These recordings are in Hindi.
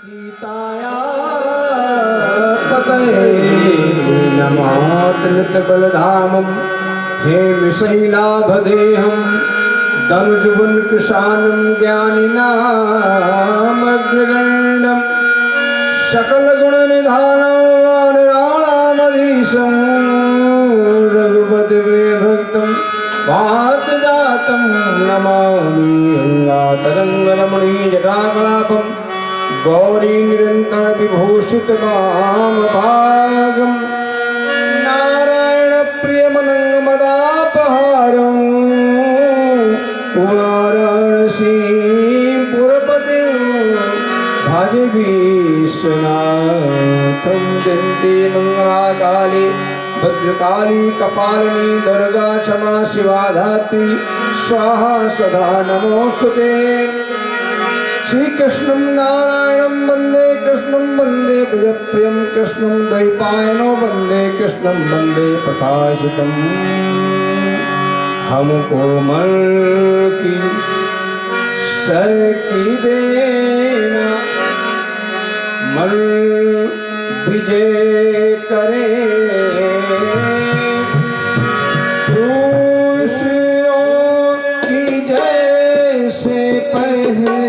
सीताया पतये नमातृत बलधामं हेमशैलाभदेहं दनुजुवन कृशानं ज्ञानिनामग्रगण्यं सकलगुणनिधानं वानराणामधीशं रघुपतिप्रियभक्तं वातजातं नमामि गङ्गातरङ्गरमणीजटाकलापं गौरी निरंतर विभूषित वामभागं नारायण प्रिय मनंग मदापहारं वाराणसी पुरपति भज विश्वनाथं दिंदी मंगला काली भद्रकाली कपालिनी दुर्गा क्षमा शिवा धात्री स्वाहा सदा नमोस्तुते। श्री कृष्णं नारायणं वंदे कृष्णं वंदे प्रियप्रियं कृष्णं द्वैपायनो वंदे कृष्णं वंदे प्रकाशितम् हमको मर की सकी देना मर विजय करे दूसरों की जैसे पहले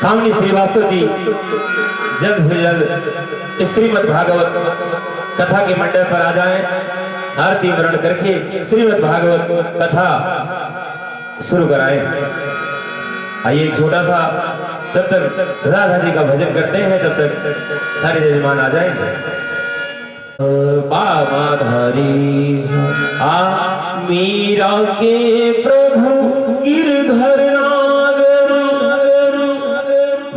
कामनी श्रीवास्तव जी जल्द से जल्द श्रीमद् भागवत कथा के मंडप पर आ जाएं, आरती वर्ण करके श्रीमद् भागवत कथा शुरू कराएं। आइए छोटा सा जब तक राधा जी का भजन करते हैं तब तक सारे जजमान आ जाएं। बामाधारी आ मीरा के प्रभु गिरधर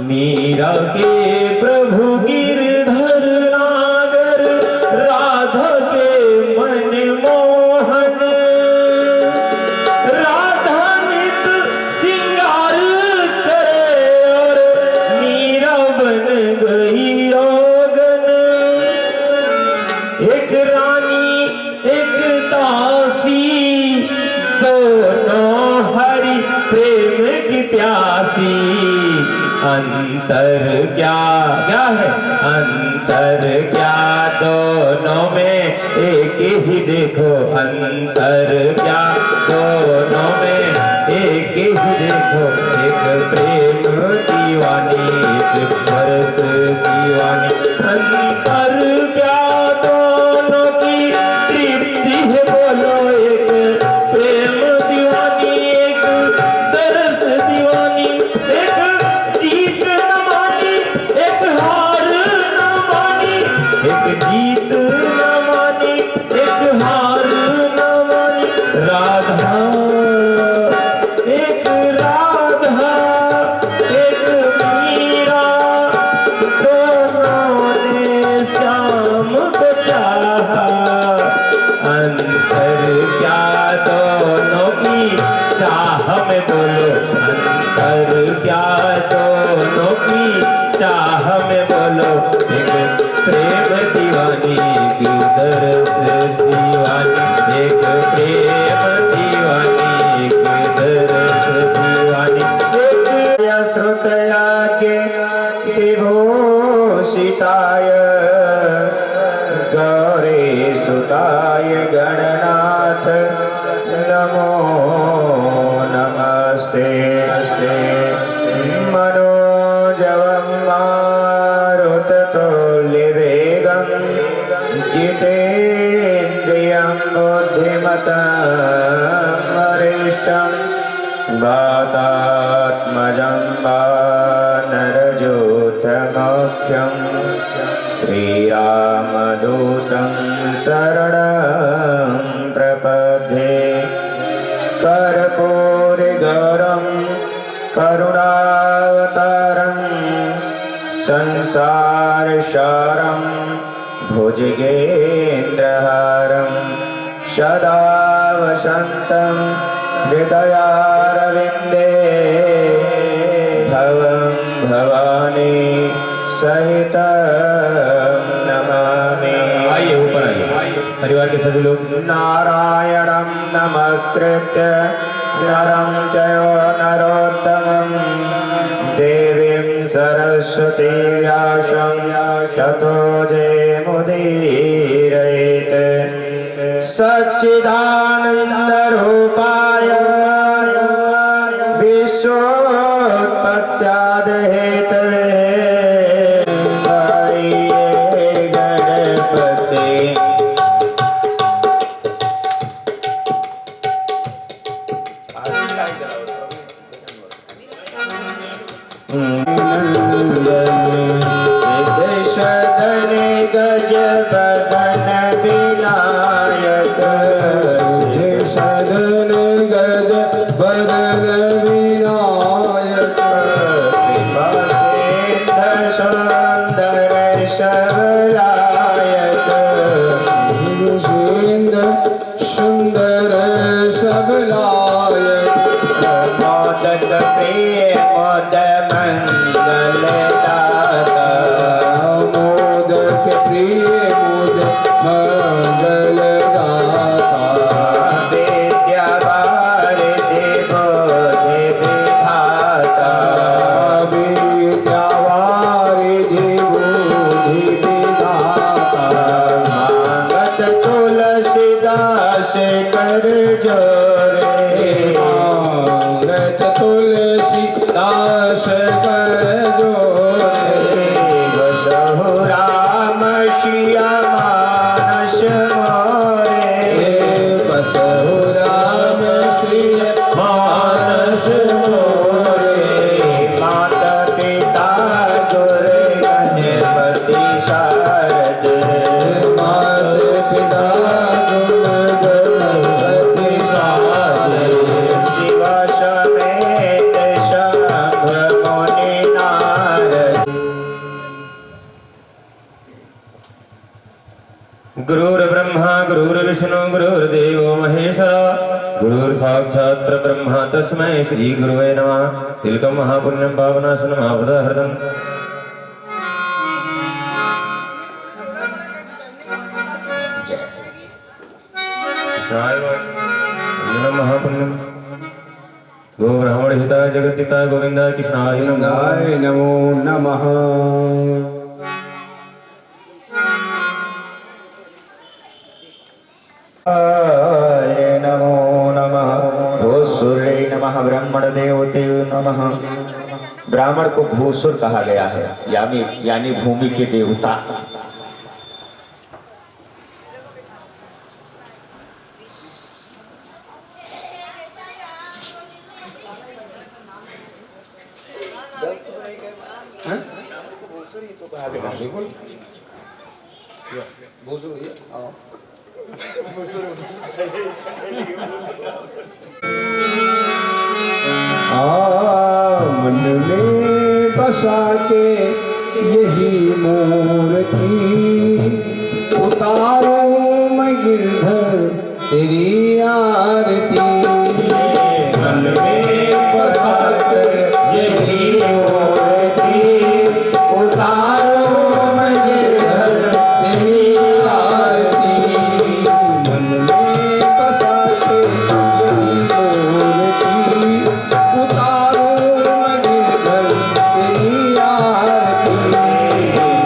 मीरा के प्रभु गिरधर नागर राधा के मन मोहन राधा नित सिंगार करे और मीरा बन गई योगन एक रानी एक दासी दोनों हरि प्रेम की प्यासी अंतर क्या क्या है अंतर क्या दोनों में एक ही देखो अंतर क्या दोनों में एक ही देखो एक प्रेम दीवानी एक बरस दीवानी अंतर क्या दोनों की तृप्ति है बोलो एक प्रेम दीवानी एक तरस दीवानी एक जीत न मानी एक हार न मानी एक जीत न मानी एक हार न मानी राधा एक राधा एक मीरा दोनों ने श्याम को चाहा अंतर क्या दोनों की चाह में बोलो अंतर क्या दोनों की चाह में बोलो एक प्रेम दीवानी की दरस दीवानी एक प्रेम दीवानी एक दरस दीवानी श्रुतया के विभूषिताय गौरी सुताय गणनाथ नमो नमस्ते मनोजवं मारुततुल्यवेगं जितेन्द्रियं बुद्धिमतं वरिष्ठं वातात्मजं वानरजोतमोख्यं श्रीरामदूतं शरणं प्रपद्ये कर्पूरगौरं करुणावतारं संसारसारं भुजगेन्द्रहारं सदा वसन्तं हृदयारविन्दे भवं भवानी सहितं नमामि। आइए ऊपर आइए परिवार के सभी लोग नारायणं नमस्कृत्य नरं चैव नरोत्तमं देवीं सरस्वतीं व्यासं ततो जयमुदीरयेत् सच्चिदानन्दरूपाय विश्वोत्पत्त्यादिहेतवे गणपते सिद्धशदन गज बदन विनायक सिद्धशदन गज बदन विनायक कृपा सिद्ध सुंदर सबलायक सुंदर सबलायक मोदक प्रिय मोद मंगल दाता मोदक प्रिय मोद मंगल दाता विद्या वारिधि बोधि विधाता विद्या वारिधि बोधि विधाता मांगत तुलसीदास कर जोरे मांगत तुलसीदास कर जोरे बसहु राम सिया मानस मोरे बसहु राम सिया मानस मोरे माता पिता गुरु गणपति शारद माता पिता गुरु गणपति शारद शिव समेत शंभ मुनि नारद। गुरुर्ब्रह्मा गुरुर्विष्णु गुरुर्देवो महेश्वरा गुरुर्साक्षात् परब्रह्म तस्मै श्री गुरुवे नमः तिलकं महापुण्यं पावनासनं महाप्रदहृतं महापुण्यं गो ब्राह्मण हिताय जगद्दिताय गोविंदाय कृष्णाय नमो नमः। नमो नमः। भूसुरे नमः ब्रह्म ब्राह्मण देवते नमः। ब्राह्मण को भूसुर कहा गया है, यानी भूमि के देवता। मन में बसा के यही मूर्ति, उतारो मैं गिरधर तेरी आरती। मन में बसा के यही मूर्ति, उतारो मैं गिरधर तेरी आरती। मन में बसा के यही मूर्ति, उतारो मैं गिरधर तेरी आरती।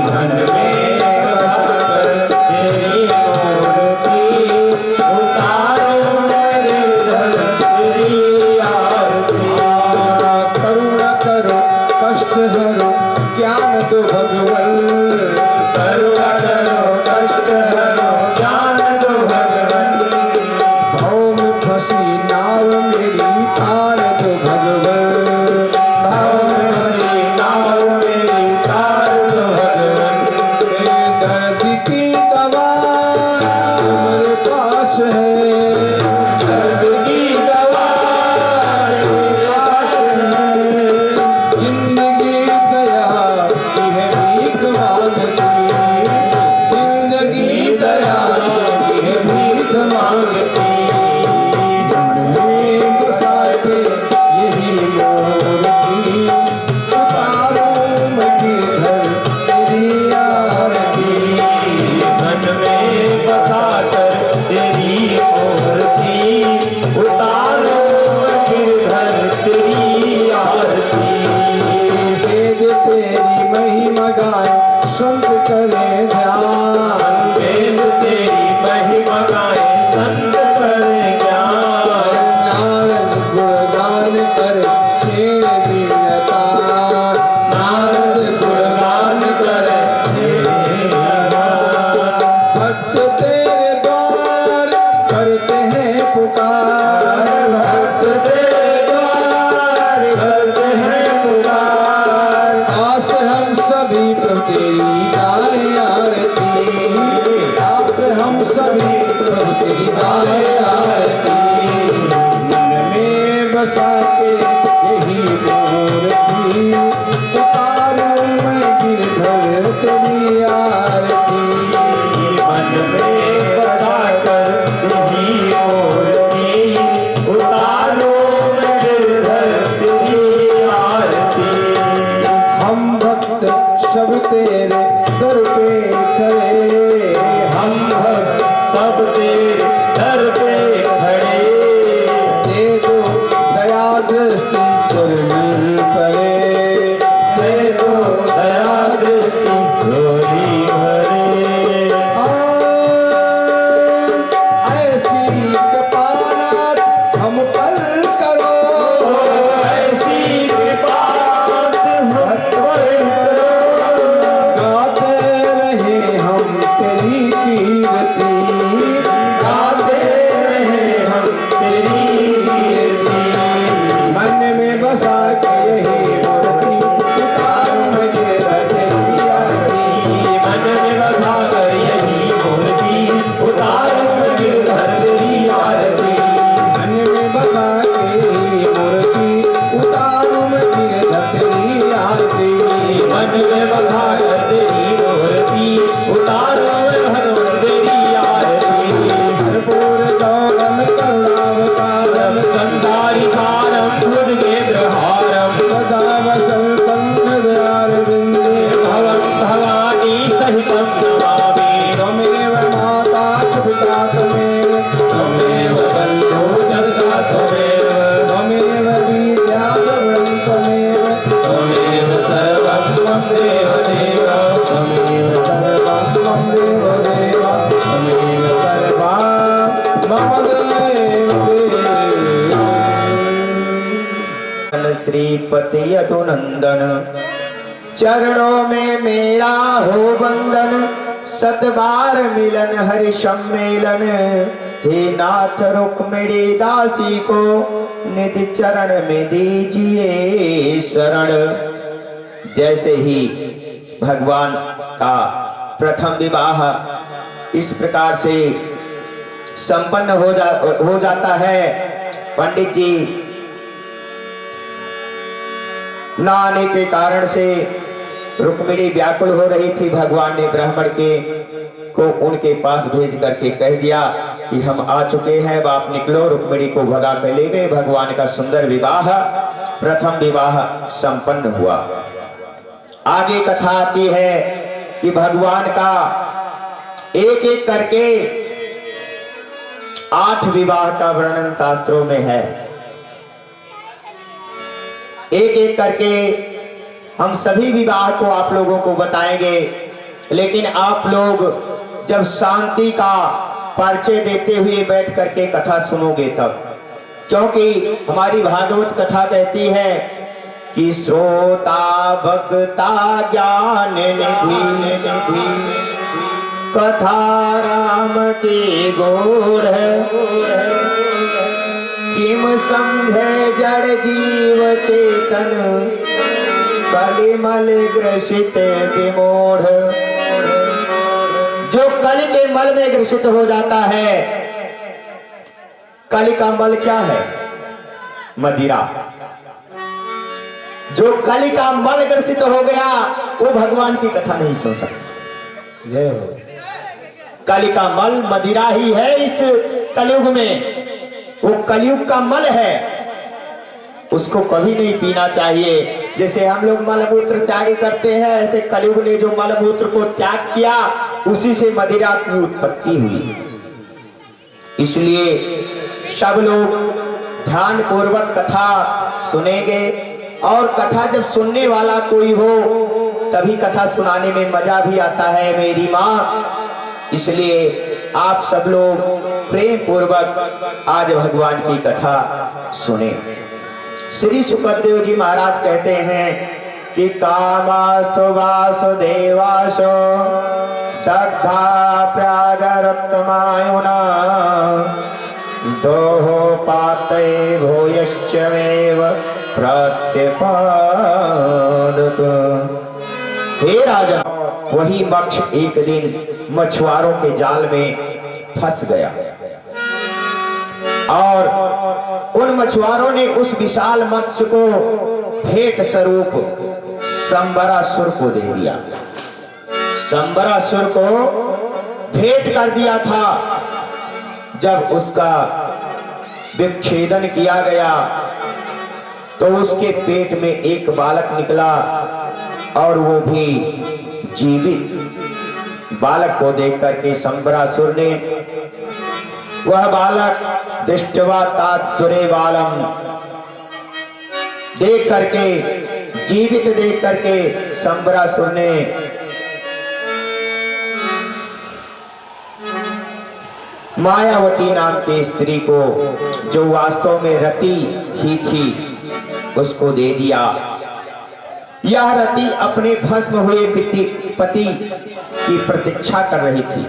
मन में बसा कर तेरी मूर्ति, उतारो मैं गिरधर तेरी आरती। करुणा करो कष्ट हरो ज्ञान दो भगवन। करुणा करो कष्ट हरो ज्ञान दो भगवन। भाव में फंसी नाव मेरी तार दो भगवन। भाव में फंसी नाव मेरी तार दो भगवन। ये दर्द की दवा मेरे पास है, दर्द की दवा मेरे पास है। जिंदगी दया की है भीख मांगती, जिंदगी दया की है भीख मांगती। मन में बसा के यही मूर्ति, उतारो मैं गिरधर तेरी आरती। मन में बसा कर तेरी मूर्ति, उतारो मैं गिरधर तेरी आरती। वेद तेरी महिमा गाए संत करे ध्यान। वेद तेरी महिमा गाए संत करे ज्ञान। नारद गुणगान करे छेड़ दीनता। नारद गुणगान करे छेड़ दीनता। भक्त तेरे द्वार करते हैं पुकार। भक्त तेरे द्वार करते हैं पुकार। आस हम सभी प्रभु तेरी गाए आरती। आस हम सभी प्रभु तेरी गाए आरती। मन में बसा के यही मूर्ति, उतारो मैं गिरधर तेरी आरती। मन में बसा कर यही मूर्ति, उतारो मैं गिरधर तेरी आरती। हम भक्त सब तेरे दर पे खड़े। हम भक्त सब तेरे दर पे खड़े। दे दो दया दृष्टि चरण पड़े। दे दो दया दृष्टि झोली भरे। ऐसी कृपानाथ हम पर करो। ऐसी कृपानाथ हम पर करो। गाते रहे हम तेरी कीर्ति। गाते रहे हम तेरी कीर्ति। मन में बसा के यही मूर्ति, उतारो मैं गिरधर तेरी आरती। मन में बसा कर यही मूर्ति, उतारो मैं गिरधर तेरी आरती। मन में बसा के यही मूर्ति, उतारो मैं गिरधर तेरी आरती। मन में बसा कर तेरी मूर्ति, उतारो मैं भगवान तेरी आरती। कर्पूर गौरम करुणावतारम गंधारी सारम भुजगेन्द्रहारम सदा वसंतं हृदयारविन्दे भवं भवानी सहितं नमामि। त्वमेव माता च पिता त्वमेव, त्वमेव बन्धो जगता त्वमेव, त्वमेव विद्या प्रभवं त्वमेव, त्वमेव सर्वं मम देव देव, त्वमेव सर्वं मम देव देव, त्वमेव सर्वं मम देव देव। श्रीपति यदुनंदन, चरणों में मेरा हो बंदन, सतबार मिलन हरि सम्मेलन। हे नाथ रुक्मिणी दासी को निधि चरण में दीजिए शरण। जैसे ही भगवान का प्रथम विवाह इस प्रकार से संपन्न हो जाता है, पंडित जी न आने के कारण से रुक्मिणी व्याकुल हो रही थी। भगवान ने ब्राह्मण को उनके पास भेज करके कह दिया कि हम आ चुके हैं, आप निकलो। रुक्मिणी को भगा कर ले गए। भगवान का सुंदर विवाह, प्रथम विवाह संपन्न हुआ। आगे कथा आती है कि भगवान का एक एक करके 8 विवाह का वर्णन शास्त्रों में है। एक एक करके हम सभी विवाह को आप लोगों को बताएंगे, लेकिन आप लोग जब शांति का परिचय देते हुए बैठ करके कथा सुनोगे तब, क्योंकि हमारी भागवत कथा कहती है कि श्रोता भक्ता ज्ञान निधि, कथा राम की गोर है। किम समझे जड़ जीव चेतन, कलिमल ग्रसित विमूढ़। जो कलि के मल में ग्रसित हो जाता है, कलि का मल क्या है? मदिरा। जो कलि का मल ग्रसित हो गया वो भगवान की कथा नहीं सुन सकता। कलि का मल मदिरा ही है इस कलयुग में। वो कलयुग का मल है, उसको कभी नहीं पीना चाहिए। जैसे हम लोग मलमूत्र त्याग करते हैं, ऐसे कलयुग ने जो मलमूत्र को त्याग किया उसी से मदिरा की उत्पत्ति हुई। इसलिए सब लोग ध्यान पूर्वक कथा सुनेंगे, और कथा जब सुनने वाला कोई हो तभी कथा सुनाने में मजा भी आता है मेरी माँ। इसलिए आप सब लोग प्रेम पूर्वक आज भगवान की कथा सुने। श्री सुखदेव जी महाराज कहते हैं कि कामास्तु वासुदेवासो दग्धा प्रागरक्तमायुना, दोहो पातये भूयश्चमेव प्रत्यपादत। हे राजा, वही मक्ष एक दिन मछुआरों के जाल में फंस गया, और उन मछुआरों ने उस विशाल मत्स्य को भेंट स्वरूप संबरासुर को दे दिया। संबरासुर को भेंट कर दिया था। जब उसका विच्छेदन किया गया तो उसके पेट में एक बालक निकला, और वो भी जीवित। बालक को देख करके संबरासुर ने वह बालक दृष्टवा तातुरे बालम देख करके, जीवित देख करके संबरासुर ने मायावती नाम की स्त्री को, जो वास्तव में रति ही थी, उसको दे दिया। यह रति अपने भस्म हुए पति की प्रतीक्षा कर रही थी।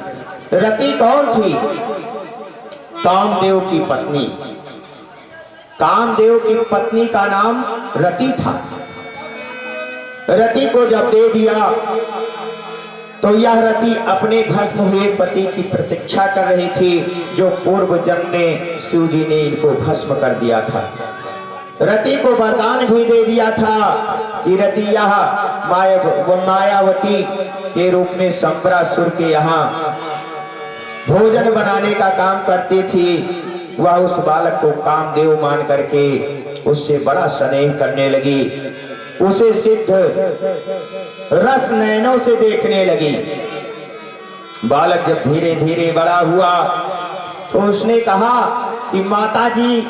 रति कौन थी? कामदेव की पत्नी। कामदेव की पत्नी का नाम रति था। रति को जब दे दिया तो यह रति अपने भस्म हुए पति की प्रतीक्षा कर रही थी, जो पूर्व जन्म में शिव जी ने इनको भस्म कर दिया था। रति को वरदान भी दे दिया था कि रति यह मायावती के रूप में संबरासुर के यहाँ भोजन बनाने का काम करती थी। वह उस बालक को कामदेव मान करके उससे बड़ा स्नेह करने लगी, उसे सिद्ध रस नैनों से देखने लगी। बालक जब धीरे धीरे बड़ा हुआ तो उसने कहा कि माता जी,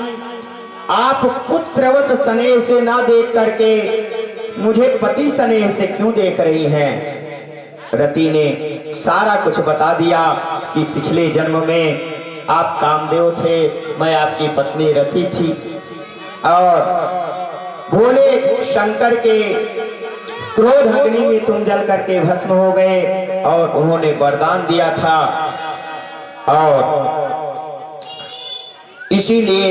आप पुत्रवत स्नेह से ना देख करके मुझे पति स्नेह से क्यों देख रही हैं? रति ने सारा कुछ बता दिया कि पिछले जन्म में आप कामदेव थे, मैं आपकी पत्नी रति थी, और भोले शंकर के क्रोध अग्नि में तुम जल करके भस्म हो गए और उन्होंने वरदान दिया था, और इसीलिए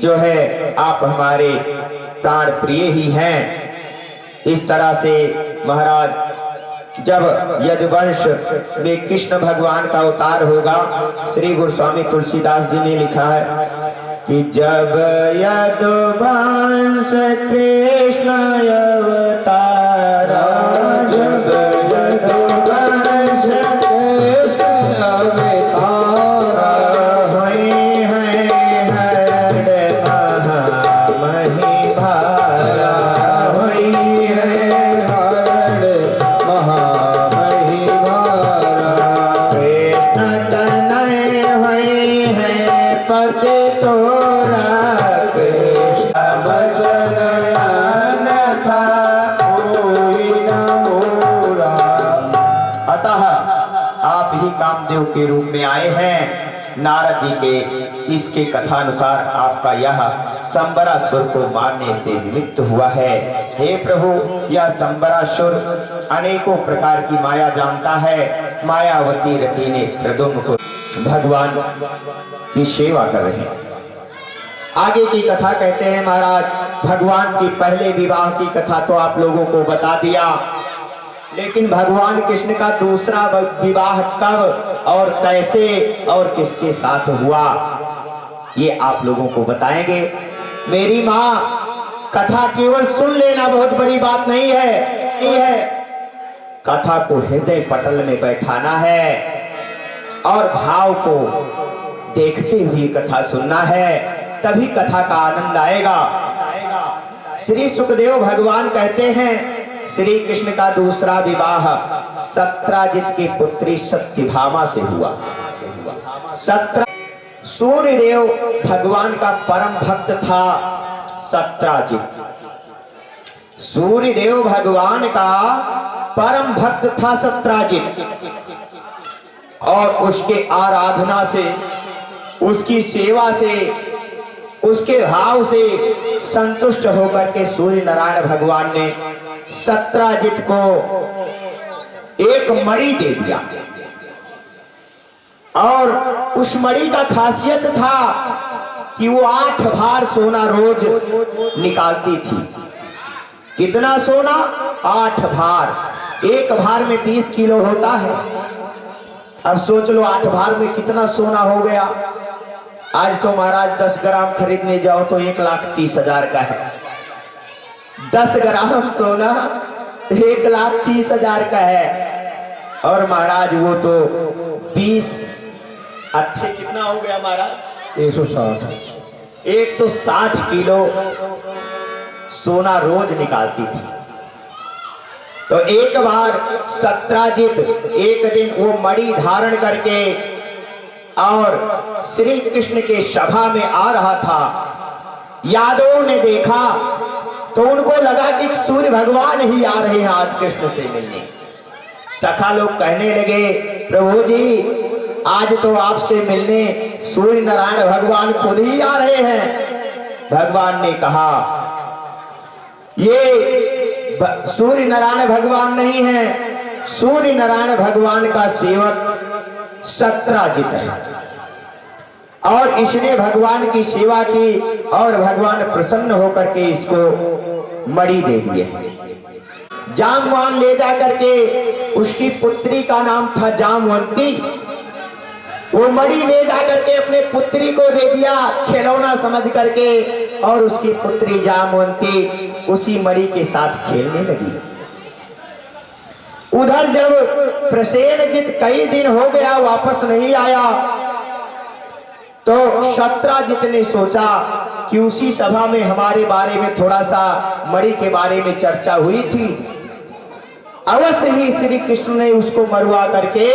जो है आप हमारे प्राण प्रिय ही हैं। इस तरह से महाराज जब यदुवंश में कृष्ण भगवान का अवतार होगा, श्री गोस्वामी तुलसीदास जी ने लिखा है कि जब यदुवंश कृष्ण अवतारा, जब यदुवंश कृष्ण अवतारा, हुए हैं हरण महामहि भारा, हुई है हरण महामहि भारा, कृष्ण तनय हुए हैं पति तोरा, कृष्ण बचन अन्यथा कोई न मोरा। अतः आप ही कामदेव के रूप में आए हैं। नारद जी के इसके कथानुसार आपका यह संबरासुर को मारने से निमित्त हुआ है। हे प्रभु, यह संबरासुर अनेकों प्रकार की माया जानता है। मायावती रति ने प्रद्युम्न को भगवान की सेवा कर रहे हैं। आगे की कथा कहते हैं महाराज, भगवान की पहले विवाह की कथा तो आप लोगों को बता दिया, लेकिन भगवान कृष्ण का दूसरा विवाह कब और कैसे और किसके साथ हुआ, ये आप लोगों को बताएंगे। मेरी माँ, कथा केवल सुन लेना बहुत बड़ी बात नहीं है, कथा को हृदय पटल में बैठाना है और भाव को देखते हुए कथा सुनना है, तभी कथा का आनंद आएगा। श्री सुखदेव भगवान कहते हैं श्री कृष्ण का दूसरा विवाह सत्राजित की पुत्री सत्यभामा से हुआ। सूर्यदेव भगवान का परम भक्त था सत्राजित। सूर्यदेव भगवान का परम भक्त था सत्राजित, और उसके आराधना से, उसकी सेवा से, उसके भाव से संतुष्ट होकर के सूर्य नारायण भगवान ने सत्राजित को एक मणि दे दिया, और उस मणि का खासियत था कि वो 8 भार सोना रोज निकालती थी। कितना सोना? 8 भार। एक भार में 20 किलो होता है। अब सोच लो 8 भार में कितना सोना हो गया। आज तो महाराज 10 ग्राम खरीदने जाओ तो 1,30,000 का है। 10 ग्राम सोना 1,30,000 का है, और महाराज वो तो 20 अट्ठे कितना हो गया महाराज? 160 किलो सोना रोज निकालती थी। तो एक बार सत्राजित एक दिन वो मणि धारण करके और श्री कृष्ण के सभा में आ रहा था। यादवों ने देखा तो उनको लगा कि सूर्य भगवान ही आ रहे हैं आज कृष्ण से मिलने। सखा लोग कहने लगे, प्रभु जी आज तो आपसे मिलने सूर्य नारायण भगवान खुद ही आ रहे हैं। भगवान ने कहा, ये सूर्य नारायण भगवान नहीं है, सूर्य नारायण भगवान का सेवक सत्राजित है, और इसने भगवान की सेवा की और भगवान प्रसन्न होकर के इसको मणि दे दिए। जामवान ले जा करके, उसकी पुत्री का नाम था जामवंती, वो मणि ले जा करके अपने पुत्री को दे दिया खिलौना समझ करके, और उसकी पुत्री जामवंती उसी मणि के साथ खेलने लगी। उधर जब प्रसेनजित कई दिन हो गया वापस नहीं आया, तो सत्राजित ने सोचा कि उसी सभा में हमारे बारे में थोड़ा सा मणि के बारे में चर्चा हुई थी, अवश्य ही श्री कृष्ण ने उसको मरवा करके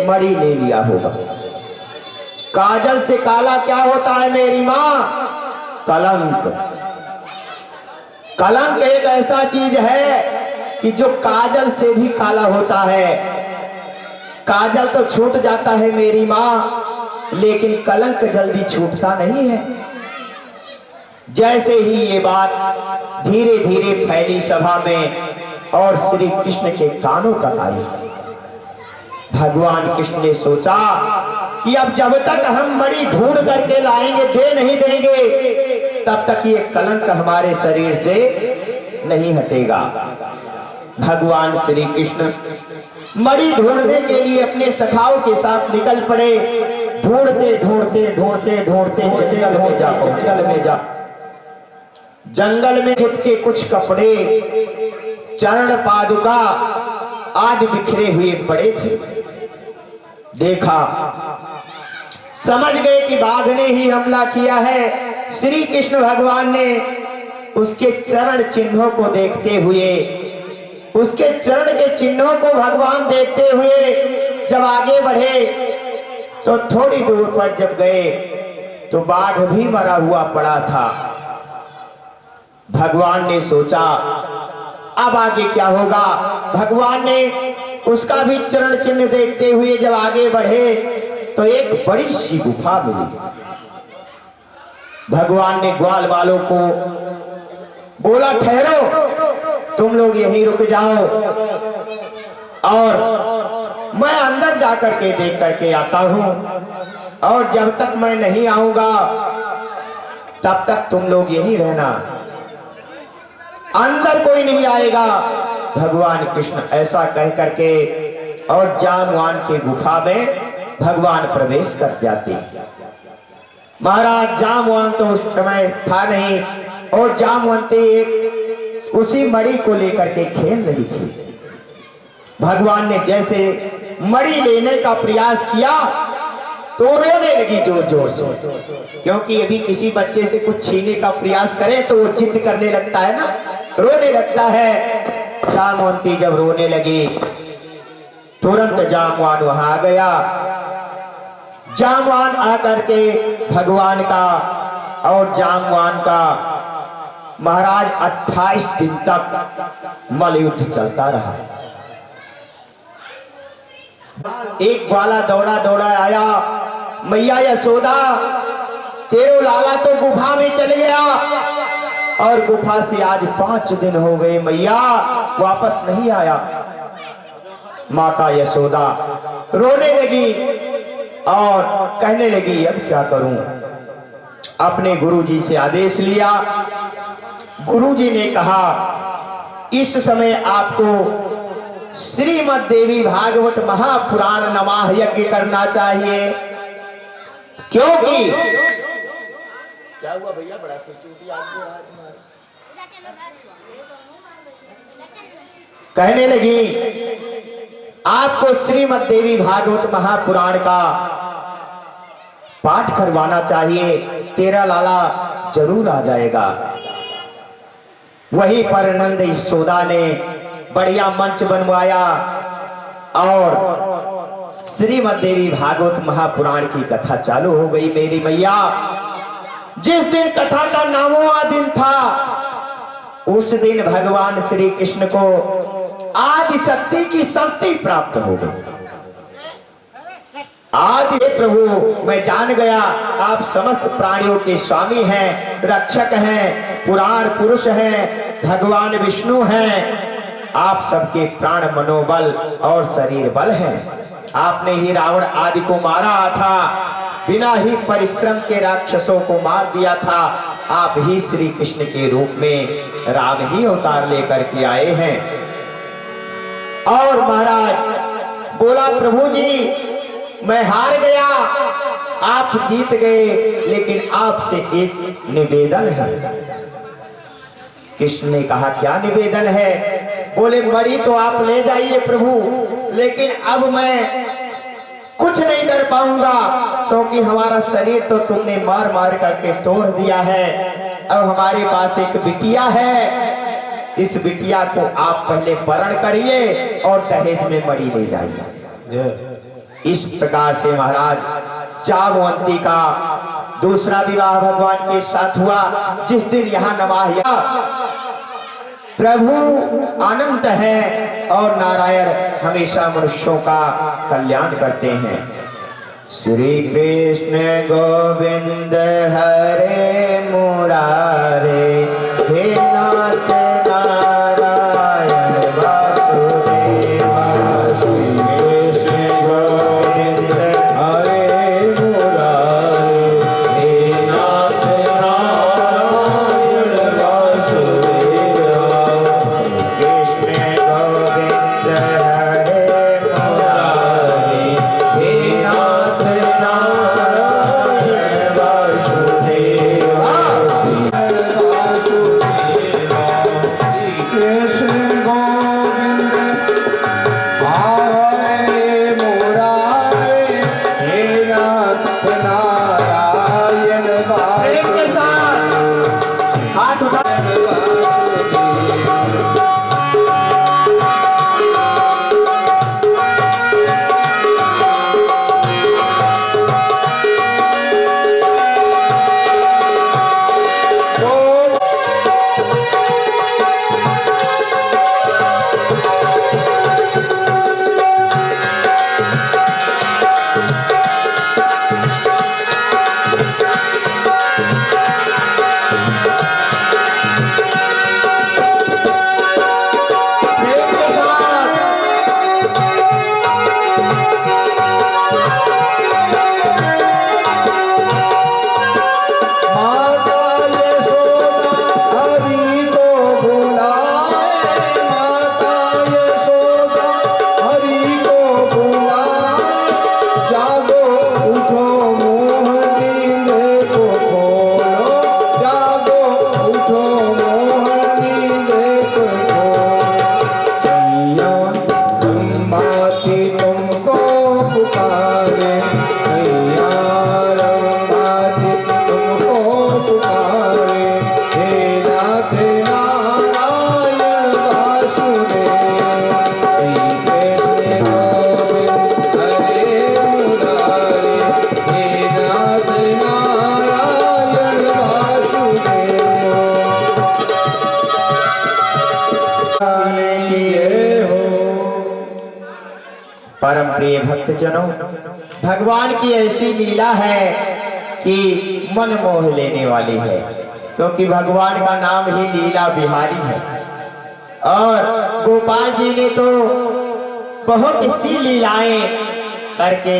मणि ले लिया होगा। काजल से काला क्या होता है मेरी माँ? कलंक। कलंक एक ऐसा चीज है कि जो काजल से भी काला होता है। काजल तो छूट जाता है मेरी माँ, लेकिन कलंक जल्दी छूटता नहीं है। जैसे ही ये बात धीरे धीरे फैली सभा में और श्री कृष्ण के कानों तक आई, भगवान कृष्ण ने सोचा कि अब जब तक हम मणि ढूंढ करके लाएंगे, दे नहीं देंगे, तब तक ये कलंक हमारे शरीर से नहीं हटेगा। भगवान श्री कृष्ण मणि ढूंढने के लिए अपने सखाओं के साथ निकल पड़े। ढूंढते ढूंढते ढूंढते ढूंढते जंगल में जुट के कुछ कपड़े, चरण पादुका आदि बिखरे हुए पड़े थे। देखा, समझ गए कि बाघ ने ही हमला किया है। श्री कृष्ण भगवान ने उसके चरण चिन्हों को देखते हुए, उसके चरण के चिन्हों को भगवान देखते हुए जब आगे बढ़े तो थोड़ी दूर पर जब गए तो बाघ भी मरा हुआ पड़ा था। भगवान ने सोचा अब आगे क्या होगा। भगवान ने उसका भी चरण चिन्ह देखते हुए जब आगे बढ़े तो एक बड़ी सी गुफा मिली। भगवान ने ग्वाल वालों को बोला, ठहरो, तुम लोग यहीं रुक जाओ और मैं अंदर जाकर के देख करके आता हूं, और जब तक मैं नहीं आऊंगा तब तक तुम लोग यहीं रहना, अंदर कोई नहीं आएगा। भगवान कृष्ण ऐसा कह करके और जामवान के गुफा में भगवान प्रवेश कर जाते। महाराज जामवान तो उस समय था नहीं, और जामवंती एक उसी मणि को लेकर के खेल रही थी। भगवान ने जैसे मणि लेने का प्रयास किया तो रोने लगी जोर जोर से, क्योंकि अभी किसी बच्चे से कुछ छीनने का प्रयास करे तो वो जिद करने लगता है ना, रोने लगता है। जामवंती जब रोने लगी तुरंत जामवान वहां आ गया। जामवान आकर के भगवान का और जामवान का महाराज 28 दिन तक मल युद्ध चलता रहा। एक ग्वाला दौड़ा दौड़ा आया, मैया यशोदा, तेरो लाला तो गुफा में चल गया और गुफा से आज 5 दिन हो गए मैया, वापस नहीं आया। माता यशोदा रोने लगी और कहने लगी अब क्या करूं। अपने गुरुजी से आदेश लिया। गुरुजी ने कहा इस समय आपको श्रीमद् देवी भागवत महापुराण नमाह यज्ञ करना चाहिए, क्योंकि क्या हुआ भैया, बड़ा कहने लगी आपको श्रीमद् देवी भागवत महापुराण का पाठ करवाना चाहिए, तेरा लाला जरूर आ जाएगा। वहीं पर नंद यशोदा ने बढ़िया मंच बनवाया और श्रीमद् देवी भागवत महापुराण की कथा चालू हो गई। मेरी मैया, जिस दिन कथा का 9वां दिन था उस दिन भगवान श्री कृष्ण को आदि शक्ति की शक्ति प्राप्त हो गई। आदि प्रभु मैं जान गया आप समस्त प्राणियों के स्वामी हैं, रक्षक हैं, पुराण पुरुष हैं, भगवान विष्णु हैं, आप सबके प्राण मनोबल और शरीर बल हैं। आपने ही रावण आदि को मारा था, बिना ही परिश्रम के राक्षसों को मार दिया था। आप ही श्री कृष्ण के रूप में राम ही अवतार लेकर के आए हैं। और महाराज बोला प्रभु जी मैं हार गया, आप जीत गए, लेकिन आपसे एक निवेदन है। कृष्ण ने कहा क्या निवेदन है। बोले मणि तो आप ले जाइए प्रभु, लेकिन अब मैं कुछ नहीं कर पाऊंगा, क्योंकि हमारा शरीर तो तुमने मार मार करके तोड़ दिया है। अब हमारे पास एक बिटिया है, इस बिटिया को आप पहले वरण करिए और दहेज में मणि ले जाइए। इस प्रकार से महाराज जामवंती का दूसरा विवाह भगवान के साथ हुआ। जिस दिन यहाँ नमाह प्रभु अनंत है और नारायण हमेशा मनुष्यों का कल्याण करते हैं। श्री कृष्ण गोविंद हरे मुरारे, हे नाथ नारायण वासुदेवा। श्री कृष्ण गोविंद हरे मुरारे, हे नाथ नारायण वासुदेवा। श्री कृष्ण गोविंद हरे मुरारे, हे नाथ नारायण वासुदेवा। श्री वासुदेवा। श्री कृष्ण गोविंद हरे मुरारे, हे नाथ नारायण वासुदेवा। हाथ उठा परम प्रिय भक्तजनों, भगवान की ऐसी लीला है कि मन मोह लेने वाली है, क्योंकि भगवान का नाम ही लीला बिहारी है। और गोपाल जी ने तो बहुत सी लीलाएं करके,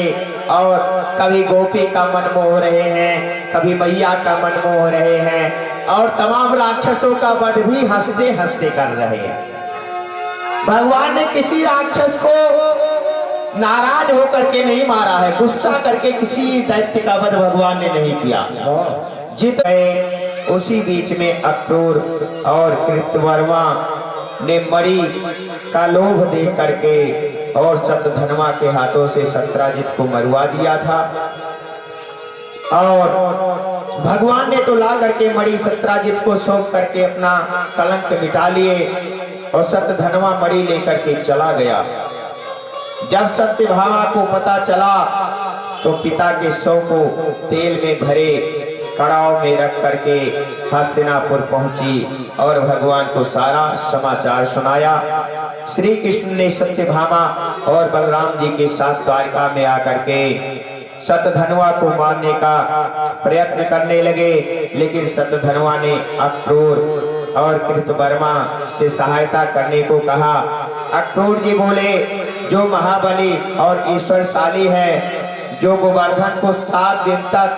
और कभी गोपी का मन मोह रहे हैं, कभी मैया का मन मोह रहे हैं, और तमाम राक्षसों का वध भी हंसते हंसते कर रहे हैं। भगवान ने किसी राक्षस को नाराज होकर के नहीं मारा है, गुस्सा करके किसी दैत्य का वध भगवान ने नहीं किया। जित उसी बीच में अक्रूर और कृतवर्मा ने मणि का लोभ देख करके और शतधन्वा के हाथों से सत्राजित को मरवा दिया था। और भगवान ने तो ला करके मणि सत्राजित को सौंप करके अपना कलंक मिटा लिए, और शतधन्वा मणि लेकर के चला गया। जब सत्यभामा को पता चला तो पिता के शव को तेल में भरे कड़ाव में रख करके हस्तिनापुर पहुंची और भगवान को सारा समाचार सुनाया। श्री कृष्ण ने सत्यभामा और बलराम जी के साथ द्वारका में आकर के शतधन्वा को मारने का प्रयत्न करने लगे, लेकिन शतधन्वा ने अक्रूर और कृतवर्मा से सहायता करने को कहा। अक्रूर जी बोले, जो महाबली और ईश्वरशाली है, जो गोवर्धन को 7 दिन तक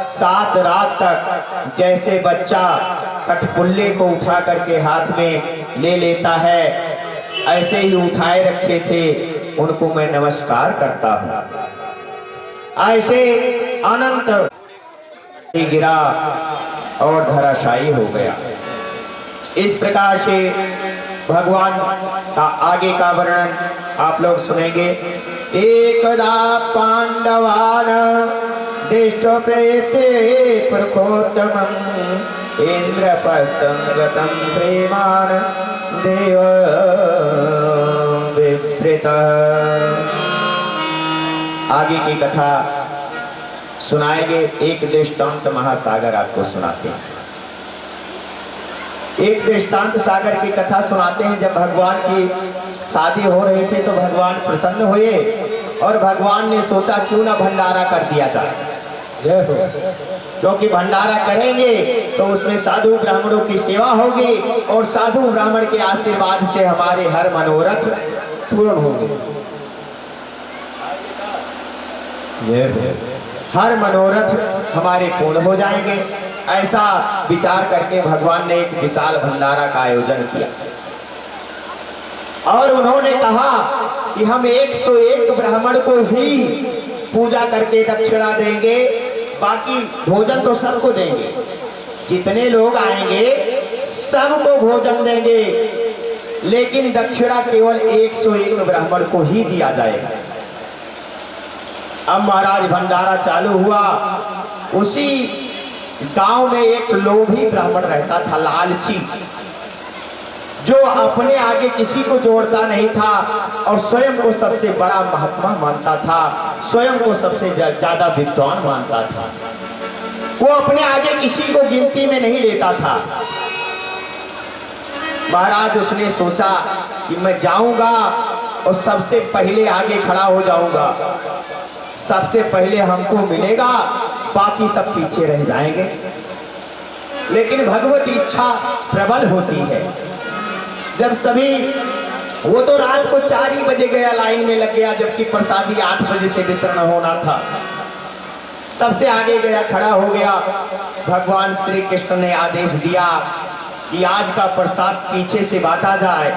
7 रात तक जैसे बच्चा कठपुल्ले को उठा करके हाथ में ले लेता है, ऐसे ही उठाए रखे थे, उनको मैं नमस्कार करता हूँ। ऐसे अनंत गिरा और धराशायी हो गया। इस प्रकार से भगवान का आगे का वर्णन आप लोग सुनेंगे। एकदा पांडवान दृष्टो प्रेते प्रकोत्तमं इंद्रपस्तं गतं श्रीमान देव विवृतः। आगे की कथा सुनाएंगे। एक दृष्टांत महासागर आपको सुनाते हैं। एक दृष्टांत सागर की कथा सुनाते हैं। जब भगवान की शादी हो रही थी तो भगवान प्रसन्न हुए और भगवान ने सोचा क्यों ना भंडारा कर दिया जाए, क्योंकि भंडारा करेंगे तो उसमें साधु ब्राह्मणों की सेवा होगी और साधु ब्राह्मण के आशीर्वाद से हमारे हर मनोरथ पूर्ण होंगे, हर मनोरथ हमारे पूर्ण हो जाएंगे। ऐसा विचार करके भगवान ने एक विशाल भंडारा का आयोजन किया और उन्होंने कहा कि हम 101 ब्राह्मण को ही पूजा करके दक्षिणा देंगे, बाकी भोजन तो सबको देंगे, जितने लोग आएंगे सबको भोजन देंगे, लेकिन दक्षिणा केवल 101 ब्राह्मण को ही दिया जाएगा। अब महाराज भंडारा चालू हुआ। उसी गांव में एक लोभी ब्राह्मण रहता था, लालची, जो अपने आगे किसी को जोड़ता नहीं था और स्वयं को सबसे बड़ा महात्मा मानता था, स्वयं को सबसे ज्यादा विद्वान मानता था। वो अपने आगे किसी को गिनती में नहीं लेता था। महाराज उसने सोचा कि मैं जाऊंगा और सबसे पहले आगे खड़ा हो जाऊंगा, सबसे पहले हमको मिलेगा, बाकी सब पीछे रह जाएंगे। लेकिन भगवत इच्छा प्रबल होती है। जब सभी, वो तो रात को 4 ही बजे गया, लाइन में लग गया, जबकि प्रसादी 8 बजे से वितरण होना था। सबसे आगे गया, खड़ा हो गया। भगवान श्री कृष्ण ने आदेश दिया कि आज का प्रसाद पीछे से बांटा जाए।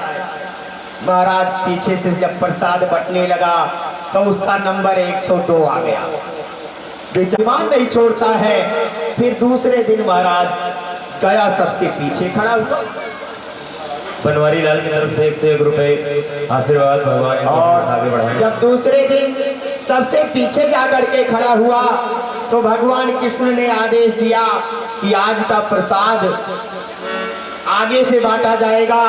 महाराज पीछे से जब प्रसाद बंटने लगा तो उसका नंबर 102 आ गया। बेईमान नहीं छोड़ता है। फिर दूसरे दिन महाराज गया, सबसे पीछे खड़ा हुआ। बनवारी लाल की तरफ से 101 रुपए आशीर्वाद भगवान और आगे बढ़ाएं। जब दूसरे दिन सबसे पीछे जाकर के खड़ा हुआ तो भगवान कृष्ण ने आदेश दिया कि आज का प्रसाद आगे से बांटा जाएगा,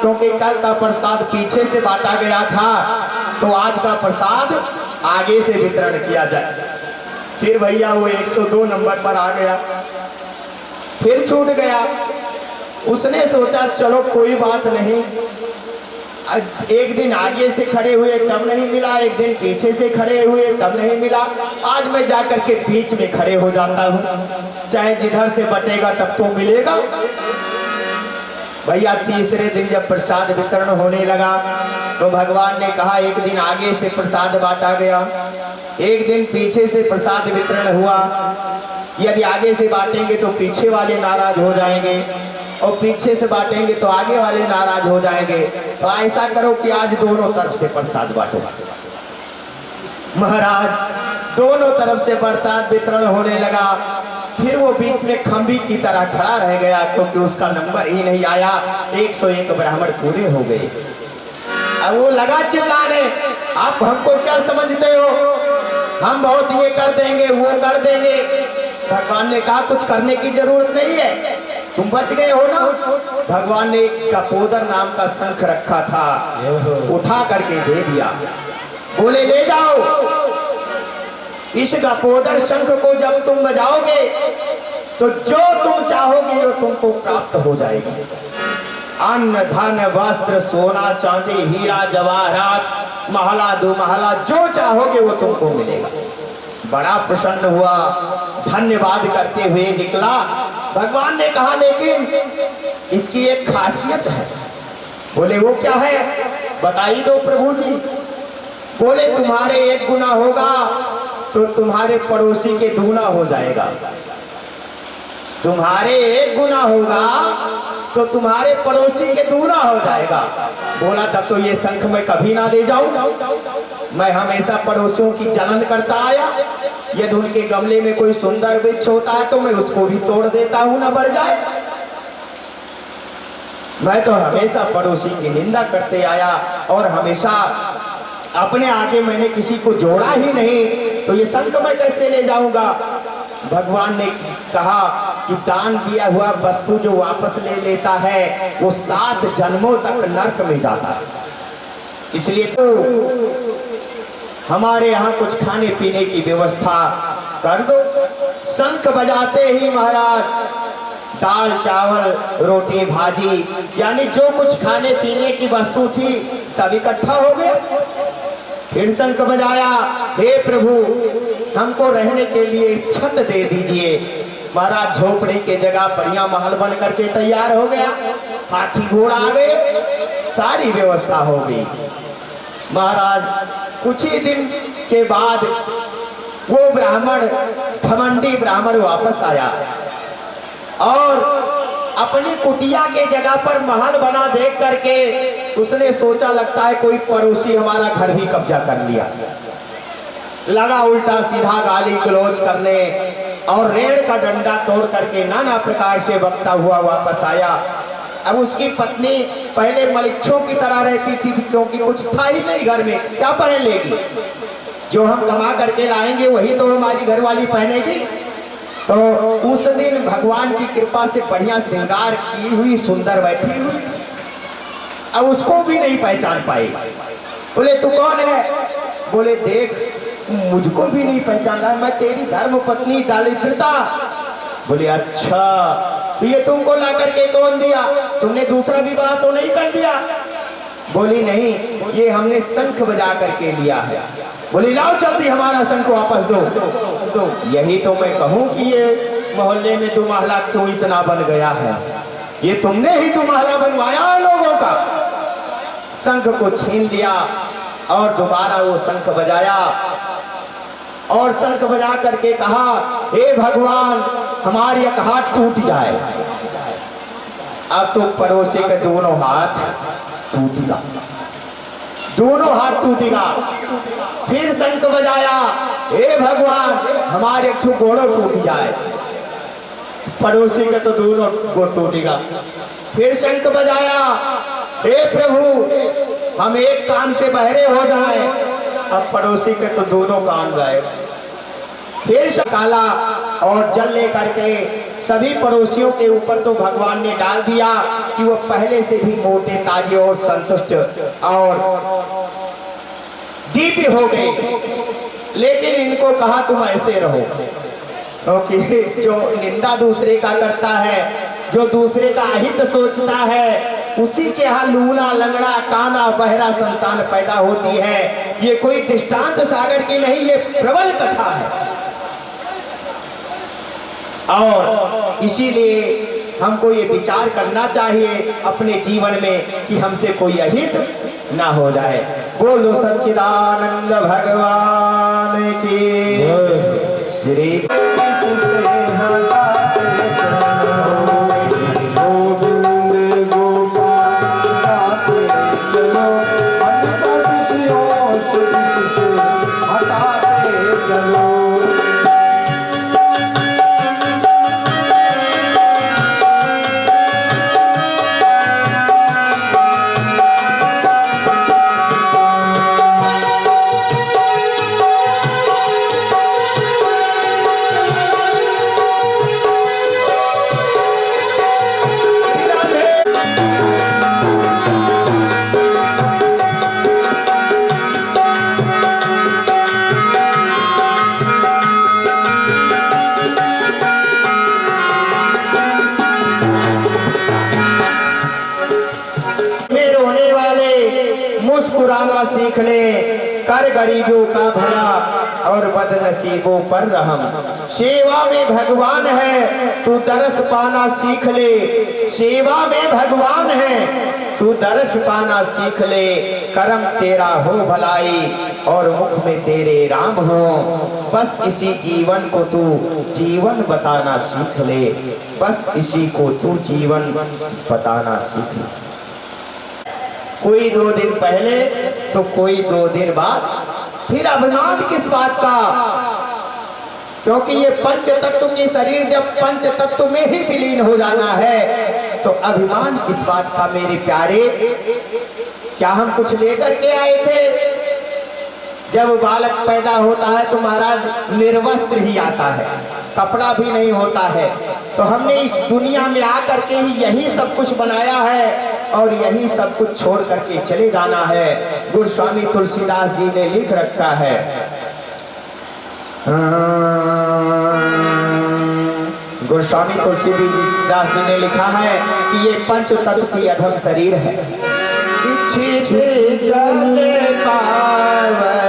क्योंकि कल का प्रसाद पीछे से बांटा गया था, तो आज का प्रसाद आगे से वितरण किया जाए। फिर भैया वो 102 नंबर पर आ गया, फिर छूट गया। उसने सोचा चलो कोई बात नहीं, एक दिन आगे से खड़े हुए तब नहीं मिला, एक दिन पीछे से खड़े हुए तब नहीं मिला, आज मैं जाकर के बीच में खड़े हो जाता हूँ, चाहे जिधर से बटेगा तब तो मिलेगा। भैया तीसरे दिन जब प्रसाद वितरण होने लगा तो भगवान ने कहा एक दिन आगे से प्रसाद बांटा गया, एक दिन पीछे से प्रसाद वितरण हुआ। यदि आगे से बांटेंगे तो पीछे वाले नाराज हो जाएंगे और पीछे से बांटेंगे तो आगे वाले नाराज हो जाएंगे, तो ऐसा करो कि आज दोनों तरफ से प्रसाद बांटो। महाराज दोनों तरफ से प्रसाद वितरण होने लगा। फिर वो बीच में खंबी की तरह खड़ा रह गया, क्योंकि उसका नंबर ही नहीं आया। 101 ब्राह्मण पूरे हो गए। अब वो लगा चिल्लाने, आप हमको क्या समझते हो, हम बहुत ये कर देंगे वो कर देंगे। भगवान ने कहा कुछ करने की जरूरत नहीं है, तुम बच गए हो ना। भगवान ने एक कपोदर नाम का शंख रखा था, उठा करके दे दिया, बोले ले जाओ। इस कपोदर शंख को जब तुम बजाओगे तो जो तुम चाहोगे वो तुमको प्राप्त हो जाएगा। अन्न धन वस्त्र सोना चांदी हीरा जवाहरात महला दो महला जो चाहोगे वो तुमको मिलेगा। बड़ा प्रसन्न हुआ, धन्यवाद करते हुए निकला। भगवान ने कहा लेकिन इसकी एक खासियत है। बोले वो क्या है, बताइए दो प्रभु जी। बोले तुम्हारे 1 गुना होगा तो तुम्हारे पड़ोसी के दूना हो जाएगा, तुम्हारे 1 गुना होगा तो तुम्हारे पड़ोसी के दूना हो जाएगा। बोला तब तो ये शंख मैं कभी ना दे जाऊं, मैं हमेशा पड़ोसियों की जलन करता आया। यदि उनके गमले में कोई सुंदर वृक्ष होता है तो मैं उसको भी तोड़ देता हूं, ना बढ़ जाए। मैं तो हमेशा पड़ोसी की निंदा करते आया और हमेशा अपने आगे मैंने किसी को जोड़ा ही नहीं, तो ये शंख मैं कैसे ले जाऊंगा। भगवान ने कहा कि दान दिया हुआ वस्तु जो वापस ले लेता है वो 7 जन्मों तक नरक में जाता है। इसलिए तो हमारे यहाँ कुछ खाने पीने की व्यवस्था कर दो। शंख बजाते ही महाराज दाल चावल रोटी भाजी यानी जो कुछ खाने पीने की वस्तु थी सब इकट्ठा हो गया। फिर शंख बजाया, हे प्रभु हमको रहने के लिए छत दे दीजिए। महाराज झोपड़ी के जगह बढ़िया महल बन करके तैयार हो गया, हाथी घोड़ा आ गए, सारी व्यवस्था हो गई। महाराज कुछ ही दिन के बाद वो ब्राह्मण, घमंडी ब्राह्मण वापस आया और अपनी कुटिया के जगह पर महल बना देख करके उसने सोचा लगता है कोई पड़ोसी हमारा घर भी कब्जा कर लिया। लगा उल्टा सीधा गाली गलौज करने और रेड़ का डंडा तोड़ करके नाना प्रकार से बकता हुआ वापस आया। अब उसकी पत्नी पहले मलिच्छों की तरह रहती थी क्योंकि कुछ था ही नहीं घर में, क्या पहन लेगी? जो हम कमा करके लाएंगे वही तो हमारी घरवाली पहनेगी। तो उस दिन भगवान की कृपा से बढ़िया श्रृंगार की हुई सुंदर बैठी हुई, अब उसको भी नहीं पहचान पाई। बोले तू कौन है? बोले देख मुझको भी नहीं पहचाना, मैं तेरी धर्म पत्नी दारिद्रता। बोले अच्छा, तो ये तुमको ला करके कौन दिया? तुमने दूसरा विवाह तो नहीं कर दिया? बोली नहीं, ये हमने शंख बजा करके लिया है। बोली लाओ जल्दी हमारा शंख वापस दो। यही तो मैं कहूँ कि ये मोहल्ले में दुमाहला क्यों इतना बन गया है, ये तुमने ही दुमाहला बनवाया है लोगों का। शंख को छीन लिया और दोबारा वो शंख बजाया और शंख बजा करके कहा, हे भगवान हमारी एक हाथ टूट जाए। अब तो पड़ोसी के दोनों हाथ टूटेगा, दोनों हाथ टूटेगा। फिर शंख बजाया, हे भगवान हमारे एक गोड़ों टूट जाए। पड़ोसी के तो दोनों गोड़ टूटेगा। फिर शंख बजाया, हे प्रभु हम एक कान से बहरे हो जाएं। अब पड़ोसी के तो दोनों कान गए। फिर काला और जल लेकर के सभी पड़ोसियों के ऊपर तो भगवान ने डाल दिया कि वो पहले से भी मोटे ताजे और संतुष्ट और दिव्य हो गए। लेकिन इनको कहा तुम ऐसे रहो, क्योंकि जो निंदा दूसरे का करता है, जो दूसरे का अहित सोचता है, उसी के यहाँ लूला लंगड़ा काना बहरा संतान पैदा होती है। ये कोई दृष्टांत सागर की नहीं, ये प्रबल कथा है। और इसीलिए हमको ये विचार करना चाहिए अपने जीवन में कि हमसे कोई अहित ना हो जाए। बोलो सच्चिदानंद भगवान की श्री मुस्कुराना सीख ले, कर गरीबों का भला और बदनसीबों पर रहम। सेवा में भगवान है तू दरस पाना सीख ले, सेवा में भगवान है तू दरस पाना सीख ले। करम तेरा हो भलाई और मुख में तेरे राम हो, बस इसी जीवन को तू जीवन बताना सीख ले, बस इसी को तू जीवन बताना सीख ले। कोई 2 दिन पहले तो कोई 2 दिन बाद, फिर अभिमान किस बात का? क्योंकि ये पंच तत्व की शरीर जब पंच तत्व में ही विलीन हो जाना है तो अभिमान किस बात का मेरे प्यारे? क्या हम कुछ लेकर के आए थे? जब बालक पैदा होता है तो महाराज निर्वस्त्र ही आता है, कपड़ा भी नहीं होता है। तो हमने इस दुनिया में आकर के ही यही सब कुछ बनाया है और यही सब कुछ छोड़ करके चले जाना है। गोस्वामी तुलसीदास जी ने लिख रखा है, गोस्वामी तुलसीदास जी ने लिखा है कि ये पंच तत्व की अधम शरीर है। इच्छित जल पावे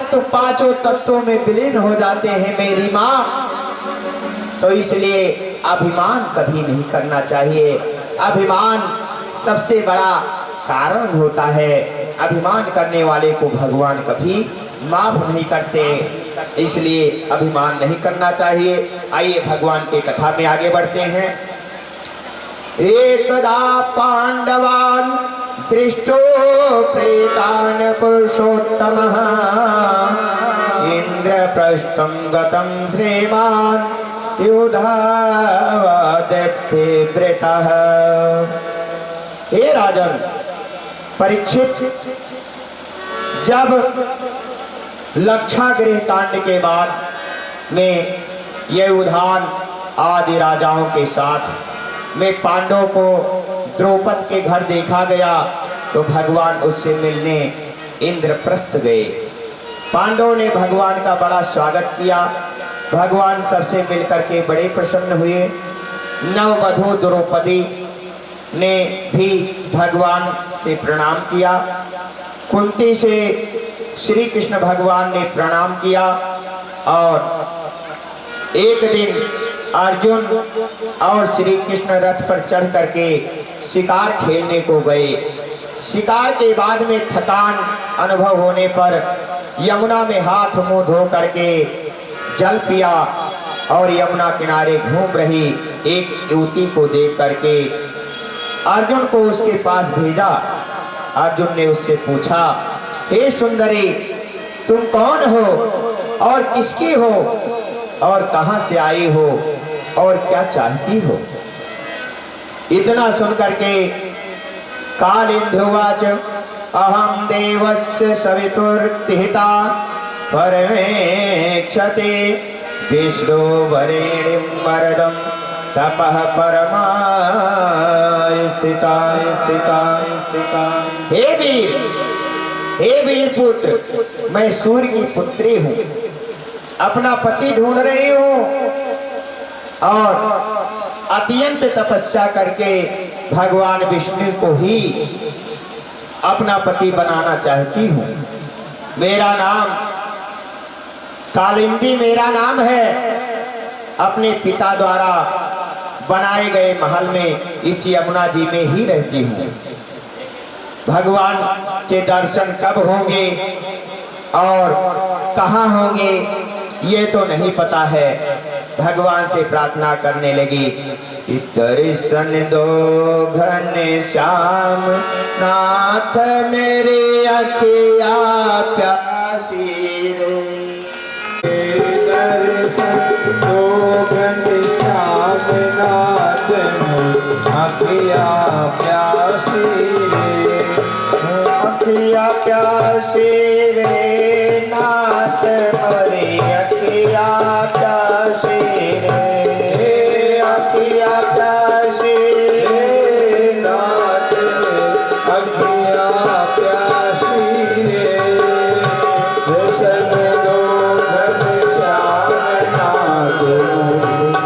तत्व पांचों तत्वों में विलीन हो जाते हैं मेरी माँ। तो इसलिए अभिमान कभी नहीं करना चाहिए। अभिमान सबसे बड़ा कारण होता है। अभिमान करने वाले को भगवान कभी माफ नहीं करते, इसलिए अभिमान नहीं करना चाहिए। आइए भगवान की कथा में आगे बढ़ते हैं। एकदा पांडवान दृष्टो प्रेतान पुरुषोत्तमः इंद्रप्रस्थं गतं श्रीमान् युधावदत्तिवृतः। हे राजन परीक्षित, जब लक्षागृह कांड के बाद में युधान आदि राजाओं के साथ में पांडवों को द्रौपद के घर देखा गया तो भगवान उससे मिलने इंद्रप्रस्थ गए। पांडवों ने भगवान का बड़ा स्वागत किया। भगवान सबसे मिलकर के बड़े प्रसन्न हुए। नववधू द्रौपदी ने भी भगवान से प्रणाम किया। कुंती से श्री कृष्ण भगवान ने प्रणाम किया। और एक दिन अर्जुन और श्री कृष्ण रथ पर चढ़ करके शिकार खेलने को गए। शिकार के बाद में थकान अनुभव होने पर यमुना में हाथ मुंह धो करके जल पिया और यमुना किनारे घूम रही एक युवती को देख करके अर्जुन को उसके पास भेजा। अर्जुन ने उससे पूछा, हे सुंदरी, तुम कौन हो और किसकी हो और कहां से आई हो और क्या चाहती हो? इतना सुन करके कालिंदुवाच अहम देवस्य सवितुर्तिहिता परमेक्षते विष्णु वरेणिं वरदं तपः परमा स्थिता स्थिता स्थिता। हे वीर पुत्र, मैं सूर्य की पुत्री हूँ। अपना पति ढूंढ रही हूँ और अत्यंत तपस्या करके भगवान विष्णु को ही अपना पति बनाना चाहती हूँ। मेरा नाम कालिंदी मेरा नाम है। अपने पिता द्वारा बनाए गए महल में इस यमुना जी में ही रहती हूँ। भगवान के दर्शन कब होंगे और कहाँ होंगे ये तो नहीं पता है। भगवान से प्रार्थना करने लगी, दर्शन दो घनश्याम नाथ मेरे अखिया प्यासी रे। दर्शन दो घनश्याम नाथ अखिया प्यासी रे। अखिया प्यासी रे नाथ मेरे अखिया प्यासी रे। अखिया प्यासी रे नाथ अखिया प्यासी रे। दर्शन दो घनश्याम नाथ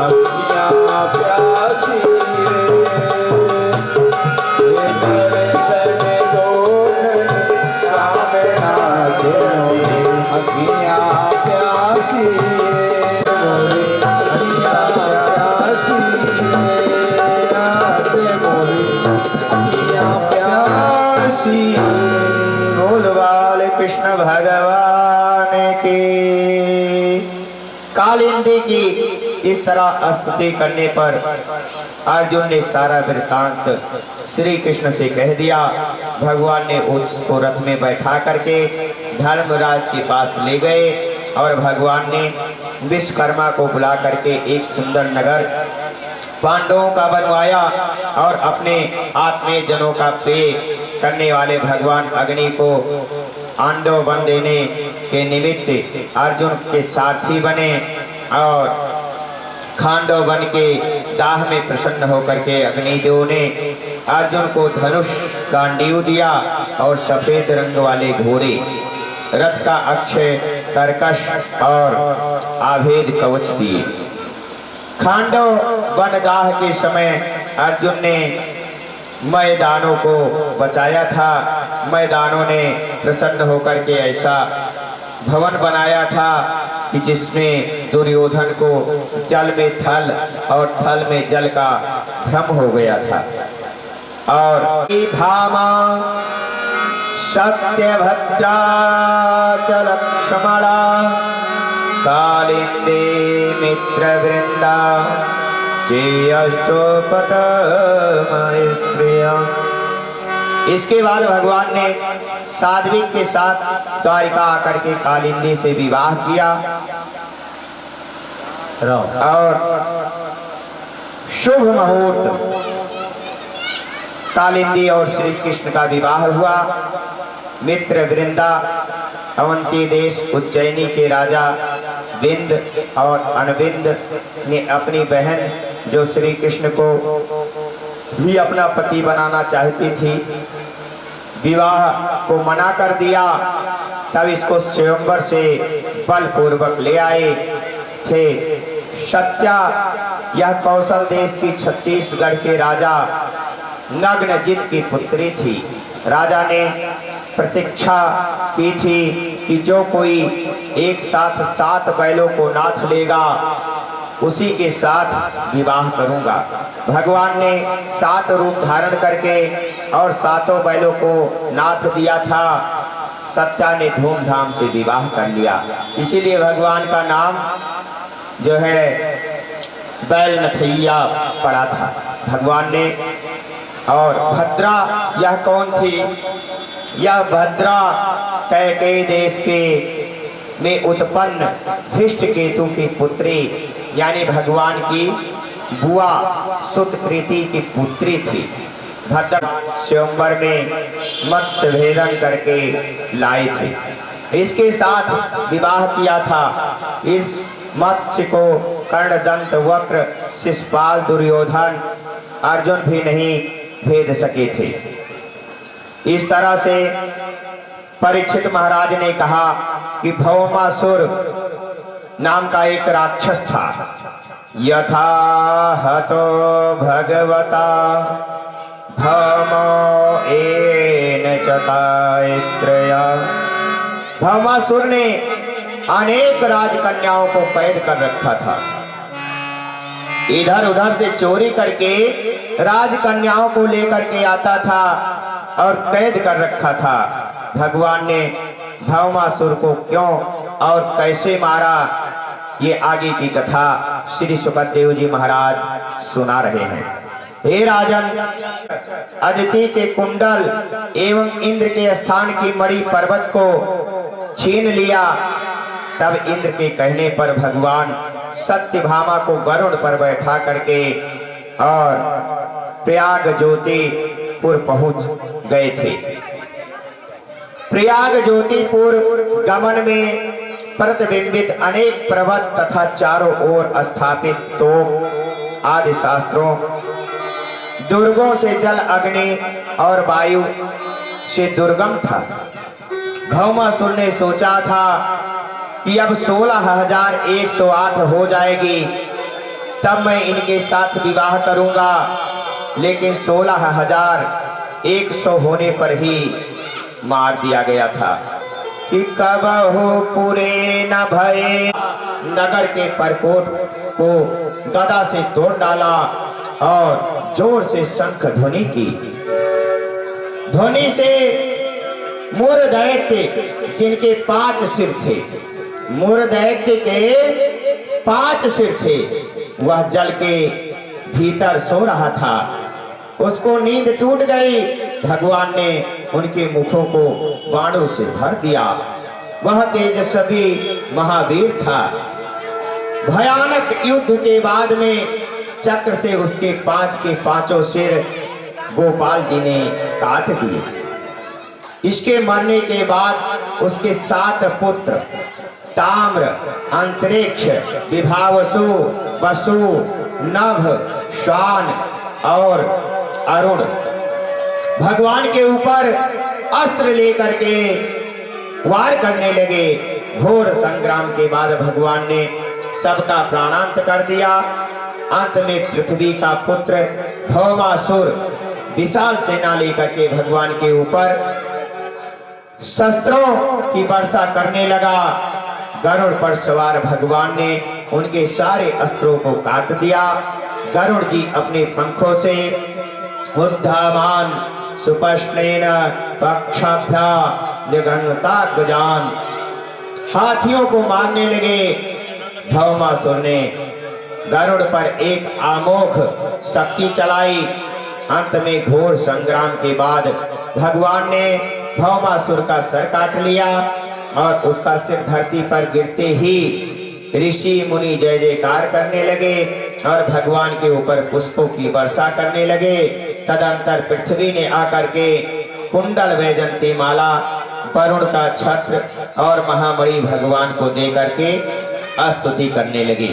अखिया प्यासी रे। दर्शन दो घनश्याम नाथ अखिया प्यासी बोल कृष्ण भगवान की। कालिंदी की इस तरह स्तुति करने पर अर्जुन ने सारा वृत्तांत श्री कृष्ण से कह दिया। भगवान ने उसको रथ में बैठा करके धर्मराज के पास ले गए और भगवान ने विश्वकर्मा को बुला करके एक सुंदर नगर पांडवों का बनवाया और अपने आत्मीय जनों का प्रिय करने वाले भगवान अग्नि को आंडव वन देने के निमित्त अर्जुन के सारथी बने और खांडव वन के दाह में प्रसन्न होकर के अग्निदेव ने अर्जुन को धनुष गांडीव दिया और सफेद रंग वाले घोड़े, रथ का अक्षय कर्कश और आभेद कवच दिए। खांडव वन दाह के समय अर्जुन ने मैदानों को बचाया था। मैदानों ने प्रसन्न होकर के ऐसा भवन बनाया था कि जिसमें दुर्योधन को जल में थल और थल में जल का भ्रम हो गया था। और भामा सत्यभद्रा च लक्ष्मणा कालिंदी मित्रवृंदा स्त्रिया। इसके बाद भगवान ने साध्वी के साथ द्वारिका आकर के कालिंदी से विवाह किया और शुभ मुहूर्त कालिंदी और श्री कृष्ण का विवाह हुआ। मित्र वृंदा अवंती देश उज्जैनी के राजा विंद और अनविंद ने अपनी बहन जो श्री कृष्ण को भी अपना पति बनाना चाहती थी, विवाह को मना कर दिया। तब इसको स्वयंवर से बलपूर्वक ले आए थे। सत्या यह कौशल देश की छत्तीसगढ़ के राजा नग्नजित की पुत्री थी। राजा ने प्रतीक्षा की थी कि जो कोई एक साथ 7 बैलों को नाथ लेगा उसी के साथ विवाह करूंगा। भगवान ने 7 रूप धारण करके और 7 बैलों को नाथ दिया था। सत्या ने धूमधाम से विवाह कर लिया। इसीलिए भगवान का नाम जो है बैल नथैया पड़ा था भगवान ने। और भद्रा यह कौन थी? यह भद्रा कैकेयी देश के में उत्पन्न धृष्टकेतु की पुत्री यानी भगवान की बुआ सुतप्रीति की पुत्री थी। भद्रा स्वयंवर में मत्स्य भेदन करके लाई थी। इसके साथ विवाह किया था। इस मत्स्य को कर्णदंत वक्र शिशुपाल दुर्योधन अर्जुन भी नहीं भेद सके थे। इस तरह से परीक्षित महाराज ने कहा कि भौमासुर नाम का एक राक्षस था। यथा हतो भगवता भौमो एन चता स्त्रिया। भौमासुर ने अनेक राजकन्याओं को कैद कर रखा था। इधर उधर से चोरी करके राजकन्याओं को लेकर के आता था और कैद कर रखा था। भगवान ने भौमासुर को क्यों और कैसे मारा, ये आगे की कथा श्री सुखदेव जी महाराज सुना रहे हैं। हे राजन, अदिति के कुंडल एवं इंद्र के स्थान की मणि पर्वत को छीन लिया। तब इंद्र के कहने पर भगवान सत्यभामा को गरुड़ पर बैठा करके और प्रयाग ज्योतिपुर पहुंच गए थे। प्रयाग ज्योतिपुर गमन में प्रतिबिंबित अनेक पर्वत तथा चारों ओर स्थापित तोप आदि शास्त्रों, दुर्गों से जल, अग्नि और वायु से दुर्गम था। भौमासुर ने सोचा था कि अब 16,108 हो जाएगी तब मैं इनके साथ विवाह करूंगा, लेकिन 16,100 होने पर ही मार दिया गया था कि कब हो पूरे न भये। नगर के परकोट को गदा से तोड़ डाला और जोर से शंख ध्वनि की। ध्वनि से मूर दैत्य जिनके 5 सिर थे, मूर दैत्य के 5 सिर थे, वह जल के भीतर सो रहा था। उसको नींद टूट गई। भगवान ने उनके मुखों को बाणों से भर दिया। वह तेजस्वी महावीर था। भयानक युद्ध के बाद में चक्र से उसके 5 के 5 सिर गोपाल जी ने काट दिए। इसके मरने के बाद उसके 7 पुत्र ताम्र, अंतरिक्ष, विभावसु, वसु, नभ, श्वान और अरुण भगवान के ऊपर अस्त्र लेकर के वार करने लगे। घोर संग्राम के बाद भगवान ने सबका प्राणांत कर दिया। अंत में पृथ्वी का पुत्र भौमासुर विशाल सेना लेकर के भगवान के ऊपर शस्त्रों की वर्षा करने लगा। गरुड़ पर सवार भगवान ने उनके सारे अस्त्रों को काट दिया। गरुड़ जी अपने पंखों से उद्धामान सुपष्णेन पक्षाभ्या निगन्नता गजान, हाथियों को मारने लगे। भौमासुर ने गरुड़ पर एक अमोघ शक्ति चलाई। अंत में घोर संग्राम के बाद भगवान ने भौमासुर का सर काट लिया और उसका सिर धरती पर गिरते ही ऋषि मुनि जय जयकार करने लगे और भगवान के ऊपर पुष्पों की वर्षा करने लगे। तदंतर पृथ्वी ने आकर के कुंडल वैजंती माला, वरुण का छत्र और महामणि भगवान को दे करके स्तुति करने लगी।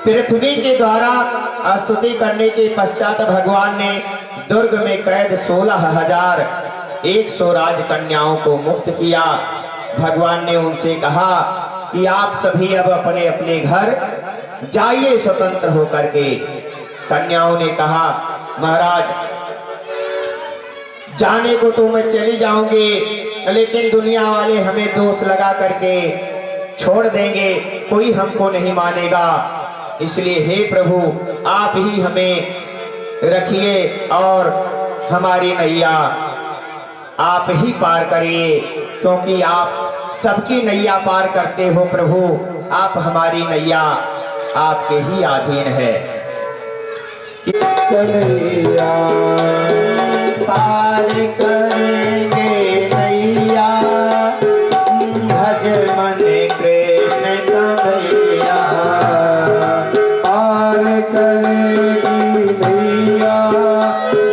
पृथ्वी के द्वारा स्तुति करने के पश्चात भगवान ने दुर्ग में कैद 16,100 राजकन्याओं को मुक्त किया। भगवान ने उनसे कहा कि आप सभी अब अपने अपने घर जाइए स्वतंत्र होकर के। कन्याओं ने कहा, महाराज जाने को तो मैं चली जाऊंगी, लेकिन दुनिया वाले हमें दोष लगा करके छोड़ देंगे, कोई हमको नहीं मानेगा। इसलिए हे प्रभु आप ही हमें रखिए और हमारी नैया आप ही पार करिए, क्योंकि आप सबकी नैया पार करते हो प्रभु। आप हमारी नैया आपके ही अधीन है। कन्हैया पार करेंगे नैया, भज मन कृष्ण कन्हैया। पार करेगी नैया,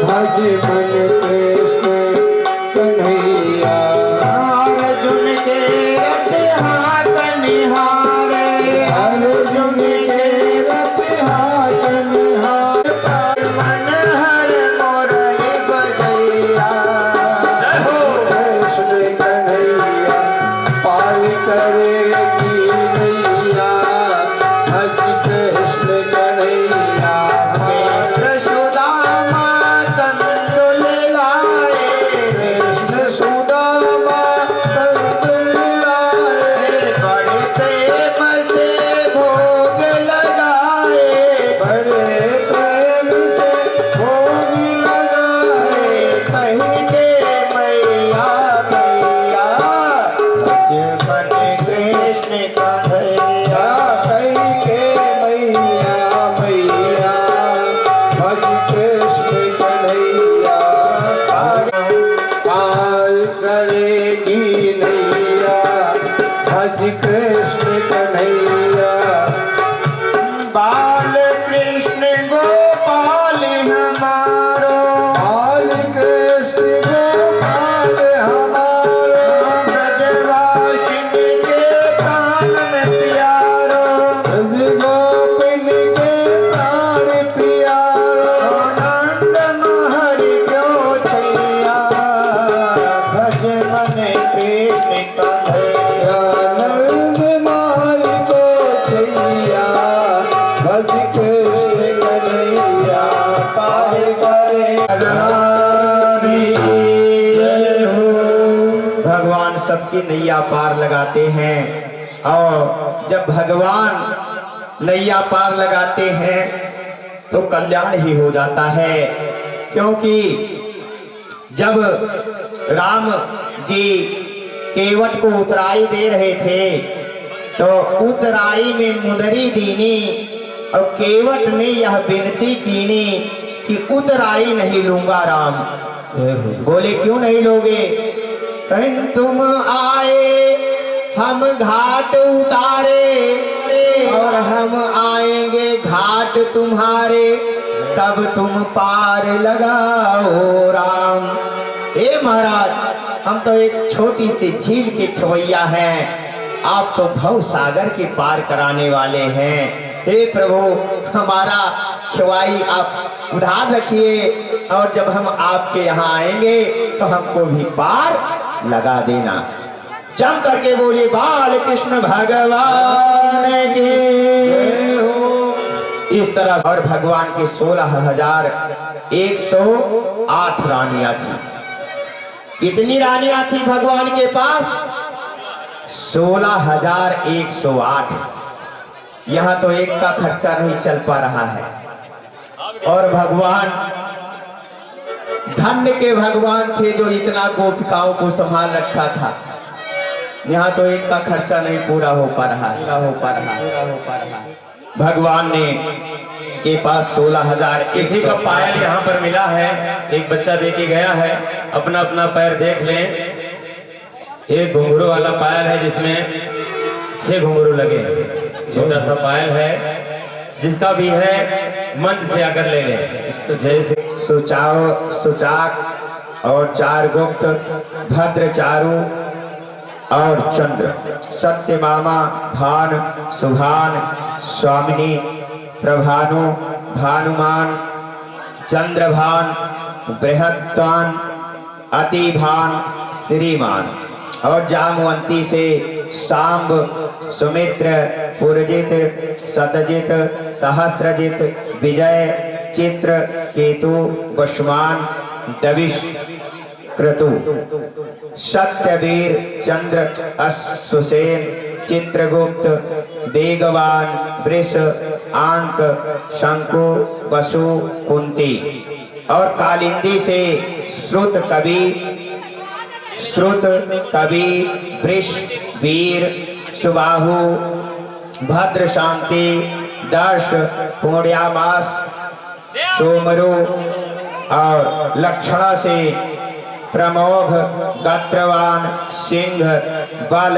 भज मन कृष्ण कन्हैया। अर्जुन के रथ हाथ निहारे, अर्जुन के रथ हाथ निहारे। मन हर मोरई बजैया, कृष्ण कन्हैया पार करेगी नैया, भज कृष्ण कन्हैया। सुदामा तंतुल लाए, कृष्ण सुदामा तंतुल लाए। बड़े प्रेम से भोग लगाए, बड़े प्रेम से भोग लगाए। कहेंगे मैया मैया, भज मन कृष्ण कन्हैया। कहेंगे मैया मैया, भज कृष्ण कन्हैया। पार करेगी नैया, भज कृष्ण कन्हैया। बाल कृष्ण गोपाल हमारो, बाल कृष्ण गोपाल हमारो। ब्रजवासिनी के प्राण में प्यारो, ब्रज गोपिन के प्राण प्यारो। नंद महरि क्यों छैया, भज मन कृष्ण कन्हैया। नंद महरि को छैया, भज कृष्ण कन्हैया। पार करे भगवान सबकी नैया पार लगाते हैं, और जब भगवान नैया पार लगाते हैं तो कल्याण ही हो जाता है। क्योंकि जब राम जी केवट को उतराई दे रहे थे तो उतराई में मुंदरी दीनी और केवट ने यह विनती कीनी कि उतराई नहीं लूंगा राम। बोले क्यों नहीं लोगे? कहीं तुम आए हम घाट उतारे और हम आएंगे घाट तुम्हारे, तब तुम पार लगाओ राम। हे महाराज हम तो एक छोटी सी झील के खवैया हैं, आप तो भव सागर के पार कराने वाले हैं। हे प्रभु हमारा खवाई आप उधार रखिए, और जब हम आपके यहाँ आएंगे तो हमको भी पार लगा देना। जम करके बोलिए बाल कृष्ण भगवान की। इस तरह और भगवान के 16,108 रानियां थी। कितनी रानियां थी भगवान के पास? 16,108। यहां तो एक का खर्चा नहीं चल पा रहा है। और भगवान धन्य के भगवान थे जो इतना गोपिकाओं को संभाल रखा था। यहाँ तो एक का खर्चा नहीं पूरा हो पा रहा है। भगवान ने के पास 16,000। किसी का पायल यहाँ पर मिला है, एक बच्चा देके गया है, अपना अपना पैर देख लें। एक घुंघरू वाला पायल है जिसमें 6 घुंघरू लगे, छोटा सा पायल है। जिसका भी है मंच से आकर ले लें। इसको जैसे सुचाक और 4 गुप्त, भद्र चारु और चंद्र, सत्य मामा, भान, सुभान, स्वामिनी, प्रभानु, भानुमान, चंद्रभान, बृहत्तान, अतिभान, श्रीमान और जामवंती से सांब, सुमित्र, पुरजित, सतजित, सहस्त्रजित, विजय, चित्र, केतु, वशमान, दविश, क्रतु, सत्यवीर, चंद्र, अश्वसेन, चित्रगुप्त, वेगवान, वृष, आंक, शंकु, वसु, कुंती और कालिंदी से श्रुत कवि, वृष, वीर, सुबाहु, भद्र, शांति, दर्श, पुण्यामास, सोमरु और लक्षणा से प्रमोघ, गत्रवान, सिंह, बल,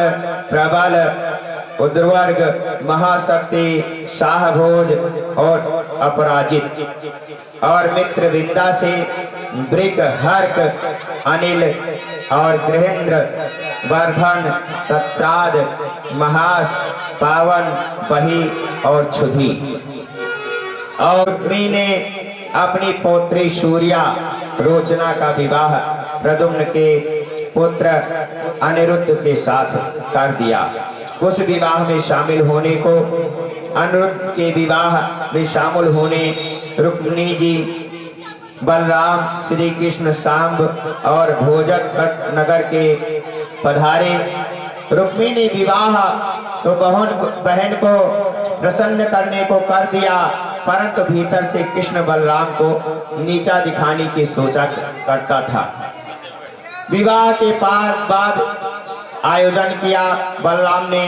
प्रबल, उद्रवर्ग, महाशक्ति, शाहभोज और अपराजित और मित्र विंदा से वृक, हर्क, अनिल और गृहेंद्र, वर्धन, सत्राद, महास, पावन, बही और क्षुधि। और रुक्मी ने अपनी पौत्री सूर्या रोचना का विवाह प्रद्युम्न के पुत्र अनिरुद्ध के साथ कर दिया। उस विवाह में शामिल होने को, अनिरुद्ध के विवाह में शामिल होने रुक्मिणी जी, बलराम, श्री कृष्ण, सांब और भोजक नगर के पधारे। रुक्मिणी विवाह तो बहन को प्रसन्न करने को कर दिया, परंतु भीतर से कृष्ण बलराम को नीचा दिखाने की सोचा करता था। विवाह के बाद आयोजन किया। बलराम ने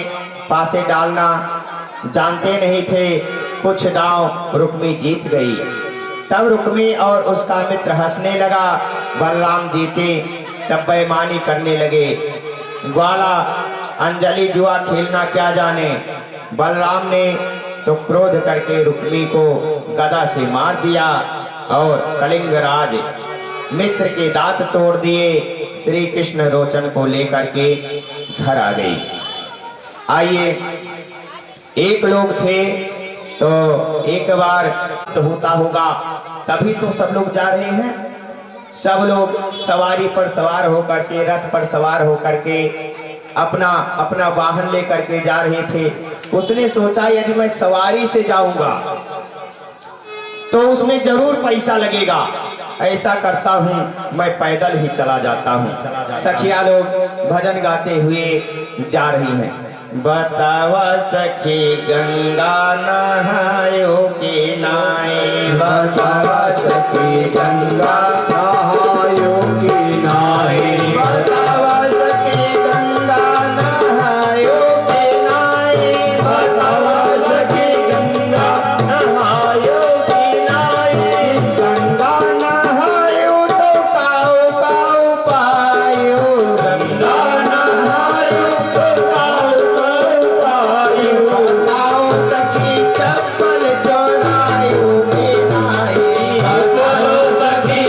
पासे डालना जानते नहीं थे। कुछ दांव रुक्मी जीत गई। तब रुक्मी और उसका मित्र हंसने लगा। बलराम जीते तब बेईमानी करने लगे। ग्वाला अंजलि जुआ खेलना क्या जाने। बलराम ने तो क्रोध करके रुक्मी को गदा से मार दिया और कलिंगराज मित्र के दांत तोड़ दिए। श्री कृष्ण रोचन को लेकर के घर आ गई। आइए, एक लोग थे तो एक बार तो होता होगा, तभी तो सब लोग जा रहे हैं। सब लोग सवारी पर सवार होकर के, रथ पर सवार होकर के अपना अपना वाहन लेकर के जा रहे थे। उसने सोचा यदि मैं सवारी से जाऊंगा तो उसमें जरूर पैसा लगेगा। ऐसा करता हूँ, मैं पैदल ही चला जाता हूँ। सखिया लोग भजन गाते हुए जा रही हैं। बतावा सखी गंगा नहायो के नाए, बतावा सखी गंगा नहायो के नाए, बतावा सखी गंगा नहायो के नाए, बतावा सखी गंगा नहायो के नाए। गंगा नहायो तो काऊ काऊ पायो, गंगा नहायो तो काऊ काऊ पायो। बताओ सखी चप्पल चोरायो के नाए, बताओ सखी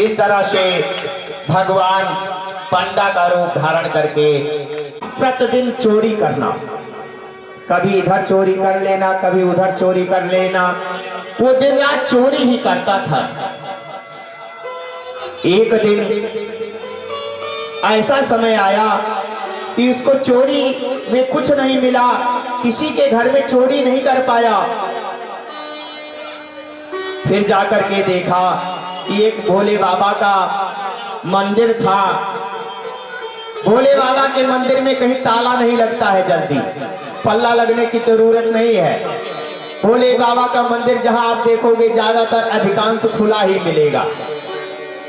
इस तरह से भगवान पंडा का रूप धारण करके प्रतिदिन चोरी करना, कभी इधर चोरी कर लेना, कभी उधर चोरी कर लेना, वो दिन रात चोरी ही करता था। एक दिन ऐसा समय आया कि उसको चोरी में कुछ नहीं मिला, किसी के घर में चोरी नहीं कर पाया। फिर जाकर के देखा कि एक भोले बाबा का मंदिर था। भोले बाबा के मंदिर में कहीं ताला नहीं लगता है, जल्दी पल्ला लगने की जरूरत नहीं है। भोले बाबा का मंदिर जहां आप देखोगे ज्यादातर अधिकांश खुला ही मिलेगा।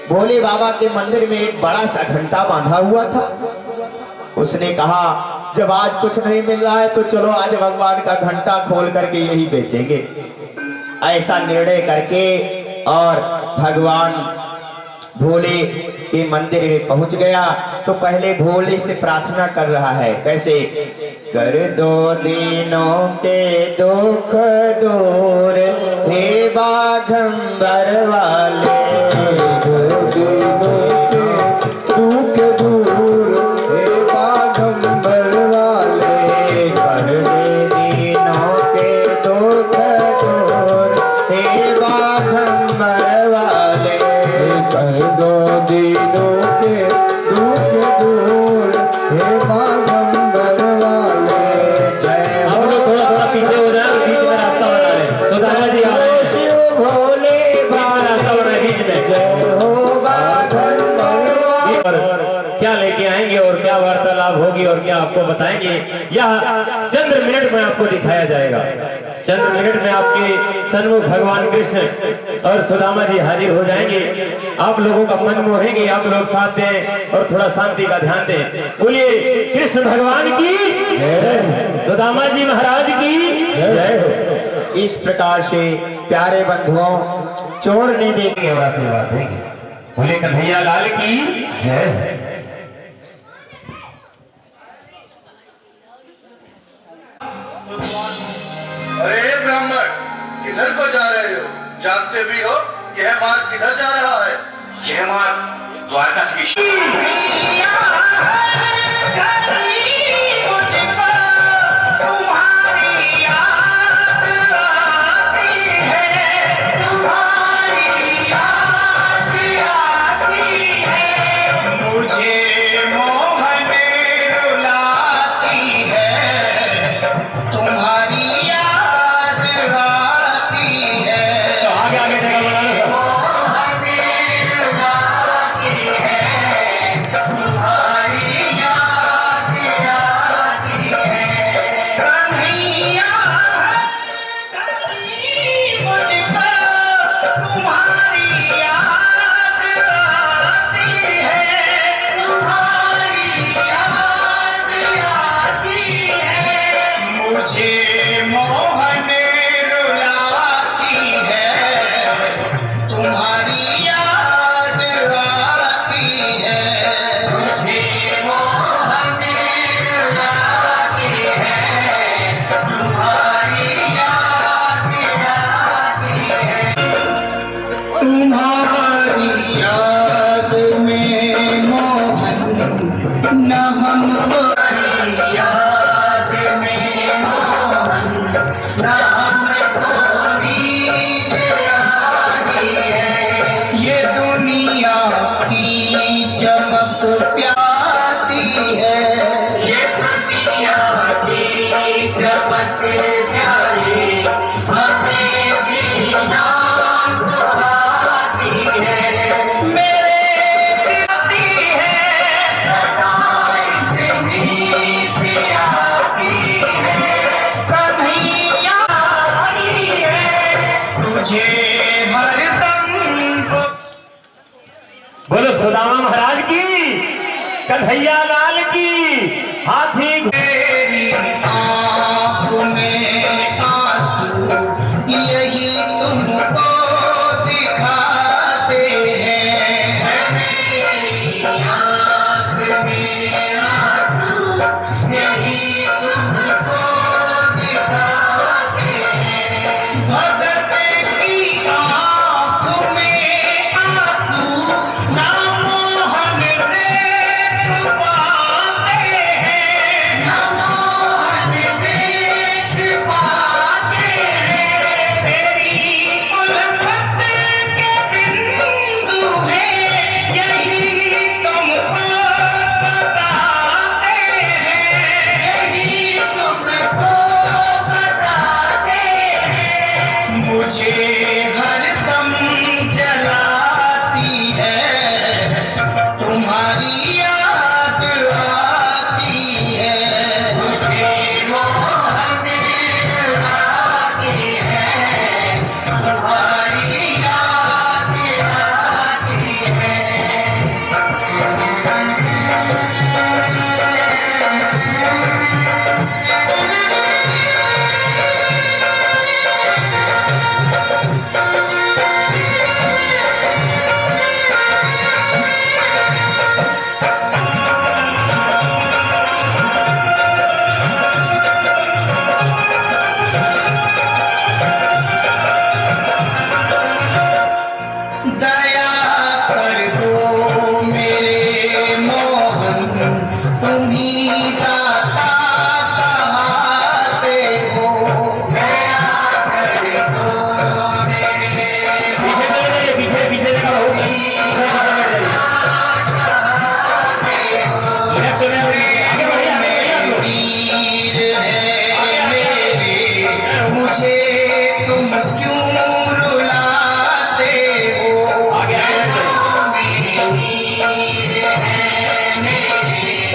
भोले बाबा के मंदिर में एक बड़ा सा घंटा बांधा हुआ था। उसने कहा जब आज कुछ नहीं मिल रहा है तो चलो आज भगवान का घंटा खोल करके यही बेचेंगे। ऐसा निर्णय करके और भगवान भोले के मंदिर में पहुंच गया तो पहले भोले से प्रार्थना कर रहा है, कैसे? कर दो दीनों के दुख दूर हे बाघंबर वाले, दुख दूर हे बाघंबर वाले, कर दे दीनों के दुख दूर हे बाघंबर वाले, कर दो दीनों के दुख दूर हे बाघंबर वाले। जय हम लोग थोड़ा थोड़ा पीछे हो जाए, बीच में रास्ता बना ले। सुदामा जी आप हो शिव भोले रास्ता बना बीच में। जय हो बाघंबर वाले। और क्या लेके आएंगे और क्या वार्तालाप होगी और क्या आपको बताएंगे, यह चंद मिनट में आपको दिखाया जाएगा। चंद मिनट में आपके सन्मुख भगवान कृष्ण और सुदामा जी हाजिर हो जाएंगे। आप लोगों का मन मोहेंगे, आप लोग साथ दें और थोड़ा शांति का ध्यान दें। बोलिए कृष्ण भगवान की, सुदामा जी महाराज की जय हो। इस प्रकार से प्यारे बंधुओं चोर ने देखे और आशीर्वाद देंगे। बोले कन्हैया लाल की जय। अरे ब्राह्मण, किधर को जा रहे हो? जानते भी हो यह मार्ग किधर जा रहा है? यह मार्ग द्वारकाधीश। बोलो सुदामा महाराज की, कन्हैया लाल की। हाथी मेरी आँख में आंसू यही तुमको दिखाते हैं। मेरी आँख में आंसू यही तुमको दिखाते हैं। भगत की आँख में आंसू दया कर दो मेरे मोहन, तुम्हीं दाता कहाते हो। दया कर दो मेरे पीछे पीछे लगा होगी वीर है मेरे, मुझे तुम क्यों रुलाते हो। वीर है मेरे,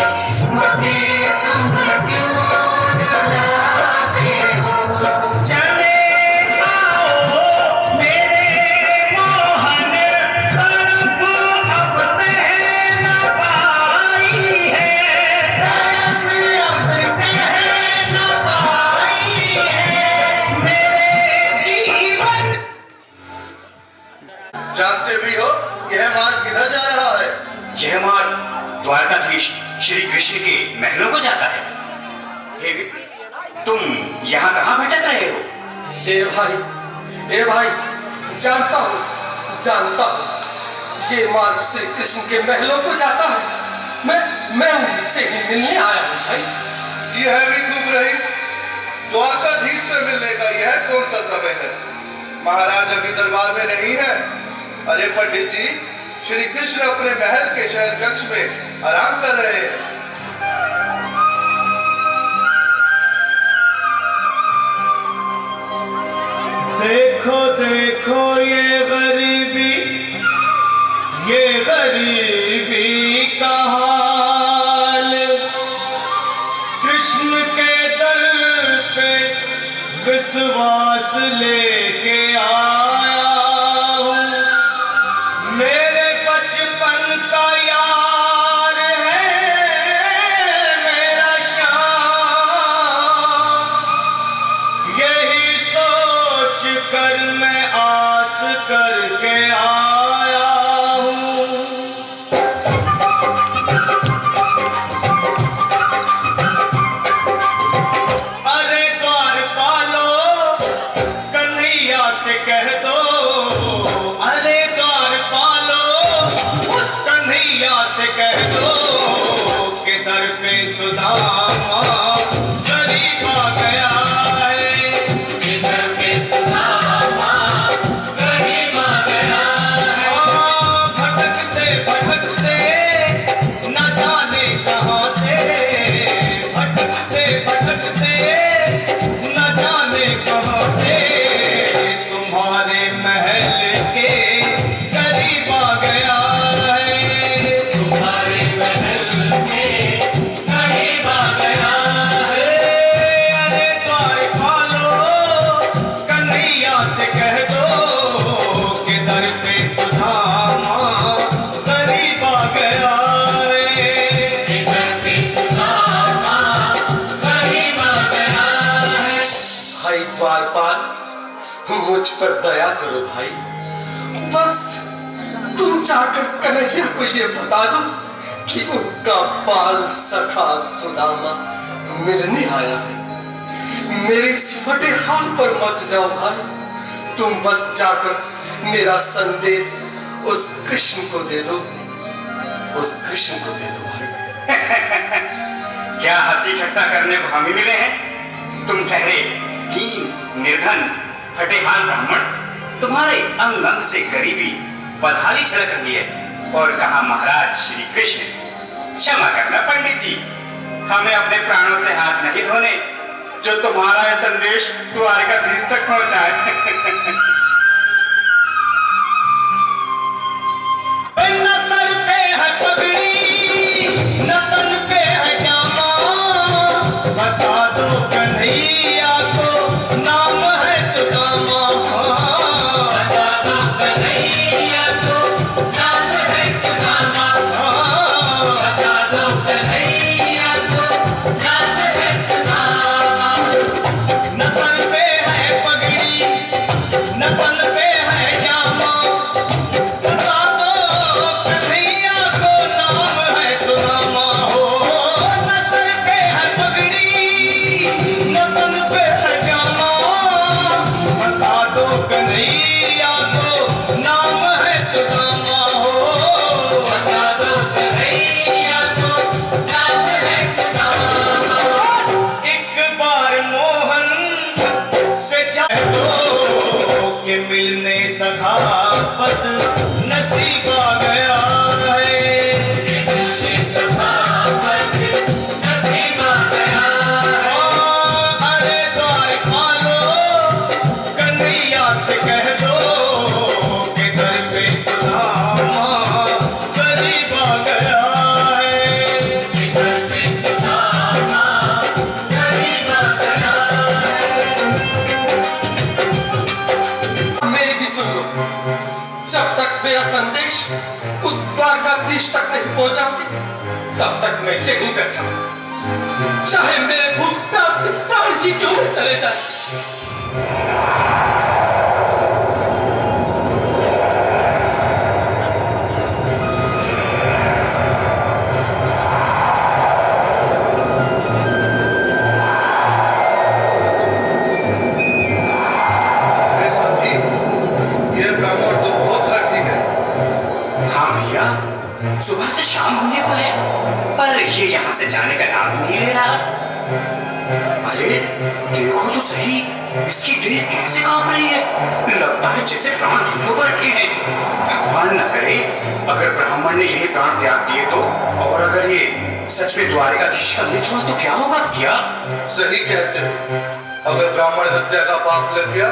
मुझे तुम क्यों रुलाते हो। चले आओ मेरे मोहन, तड़प अब सह न पाई है। तड़प अब सह न पाई है मेरे जीवन। जानते भी हो यह मार्ग किधर जा रहा है? यह मार्ग द्वारकाधीश श्री कृष्ण के महलों को जाता है। हे विप्र, तुम यहाँ कहाँ भटक रहे हो? ए भाई, जानता हूँ, ये मार्ग श्री कृष्ण के महलों को जाता है। मैं उनसे ही मिलने आया हूँ भाई। यह भी तुम रही, द्वारकाधीश से मिलने का यह कौन सा समय है? महाराज अभी दरबार में नहीं है। अरे पंडित जी, श्री कृष्ण अपने महल के शयन कक्ष में आराम कर रहे हैं। देखो देखो ये गरीबी का हाल, कृष्ण के दर पे विश्वास लेके आया हूँ। मेरे बचपन का यार है मेरा श्याम, यही सोच कर मैं आस करके आया हूँ। अरे द्वारपालो, कन्हैया से कह दो। अरे द्वारपालो, उस कन्हैया से कह दो कि दर पे सुदामा गरीब आ गया है। इधर पे सुदामा गरीब आ गया है। भटकते भटकते न जाने कहाँ से, भटकते भटकते न जाने कहाँ से, तुम्हारे महल के करीब आ गया है। तुम्हारे महल में गरीब आ गया है। अरे द्वारपालो, कन्हैया से कह दो कि दर पे सुदामा गरीब आ गया है। इधर पे सुदामा गरीब आ गया है। भाई द्वारपाल, मुझ पर दया करो भाई। बस तुम जाकर कन्हैया को ये बता दो कि उनका बाल सखा सुदामा मिलने आया है। मेरे इस फटे हाल पर मत जाओ भाई। तुम बस जाकर मेरा संदेश उस कृष्ण को दे दो, उस कृष्ण को दे दो भाई। क्या हंसी ठट्टा करने को हम ही मिले हैं? तुम ठहरे दीन, निर्धन, फटेहाल ब्राह्मण, तुम्हारे अंग अंग से गरीबी बदहाली छलक रही है। और कहा महाराज श्री कृष्ण, क्षमा करना पंडित जी, हमें अपने प्राणों से हाथ नहीं धोने जो तुम्हारा यह संदेश द्वारकाधीश तक पहुंचाए। न सर पे है पगड़ी, न तन पे है जामा, बता दो कन्हैया को नाम है सुदामा। बता दो कन्हैया को नाम है सुदामा। बता दो कन्हैया को नाम है सुदामा। न सर पे है पगड़ी, न आदेश तक नहीं पहुंचाते तब तक मैं यहीं बैठा हूं। चाहे मेरे भूख प्यास से प्राण ही क्यों न चले जाए। अरे साथी, ये ब्राह्मण तो बहुत हठी है। हाँ भैया, सुबह से शाम होने को है, पर ये यहाँ से जाने का नाम ही नहीं ले रहा। अरे देखो तो सही, इसकी देह कैसे कांप रही है। लगता है जैसे प्राण हिंदों पर अटके हैं। भगवान न करे अगर ब्राह्मण ने यही प्राण त्याग दिए तो, और अगर ये सच में द्वारिकाधीश का मित्र हो तो क्या होगा भैया? सही कहते हो। अगर ब्राह्मण हत्या का पाप लग गया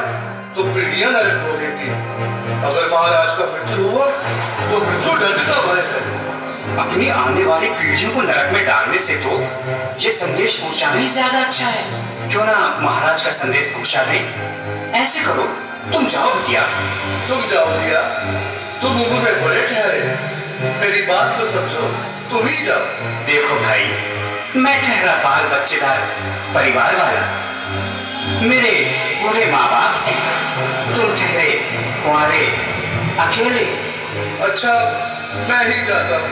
तो पीढ़ियां नरक भोगेंगी। अगर महाराज का मित्र हुआ तो मृत्यु दंड का भय है। अपनी आने वाली पीढ़ियों को नरक में डालने से तो ये संदेश पहुंचाना ही ज्यादा अच्छा है। क्यों ना महाराज का संदेश पहुंचा दे। ऐसे करो, तुम जाओ भैया। तुम जाओ भैया, तुम उम्र में बड़े ठहरे, मेरी बात तो समझो, तुम ही जाओ। देखो भाई, मैं ठहरा बाल बच्चेदार परिवार वाला, मेरे बूढ़े माँ बाप हैं, तुम ठहरे कुंवारे अकेले। अच्छा, मैं ही जाता हूँ।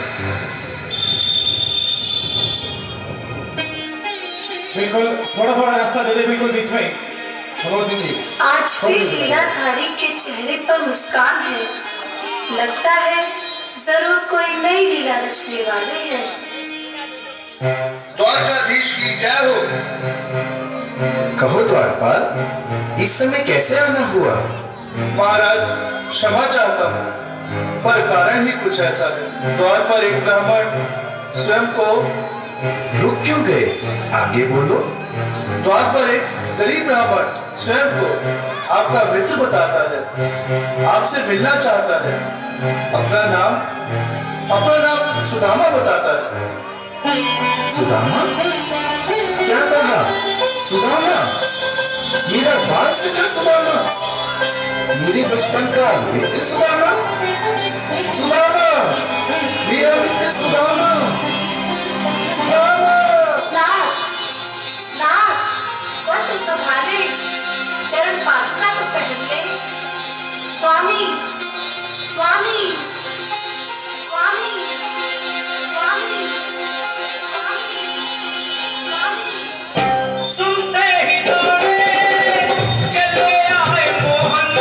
बिल्कुल थोड़ा थोड़ा रास्ता दे दे, बिल्कुल बीच में। मनोज सिंह जी, आज फिर लीलाधारी के चेहरे पर मुस्कान है। लगता है जरूर कोई नई लीला रचने वाले हैं। द्वारकाधीश की जय हो। कहो द्वारपाल, इस समय कैसे आना हुआ? महाराज, क्षमा चाहता हूँ, पर कारण ही कुछ ऐसा है। द्वार पर एक ब्राह्मण स्वयं को रुक क्यों गए? आगे बोलो। द्वार पर एक गरीब ब्राह्मण स्वयं को आपका मित्र बताता है, आपसे मिलना चाहता है। अपना नाम सुदामा बताता है। सुदामा? क्या कहा? सुदामा? मेरा बाल सखा सुदामा? मेरे बचपन का मित्र सुदामा? सुदामा, मेरा मित्र सुदामा, सुदामा। नाथ, नाथ, वस्त्र संभाले, चरण पादुका तो पहन ले। स्वामी, स्वामी, स्वामी, स्वामी, स्वामी। सुनते ही दौड़े चले आए मोहन,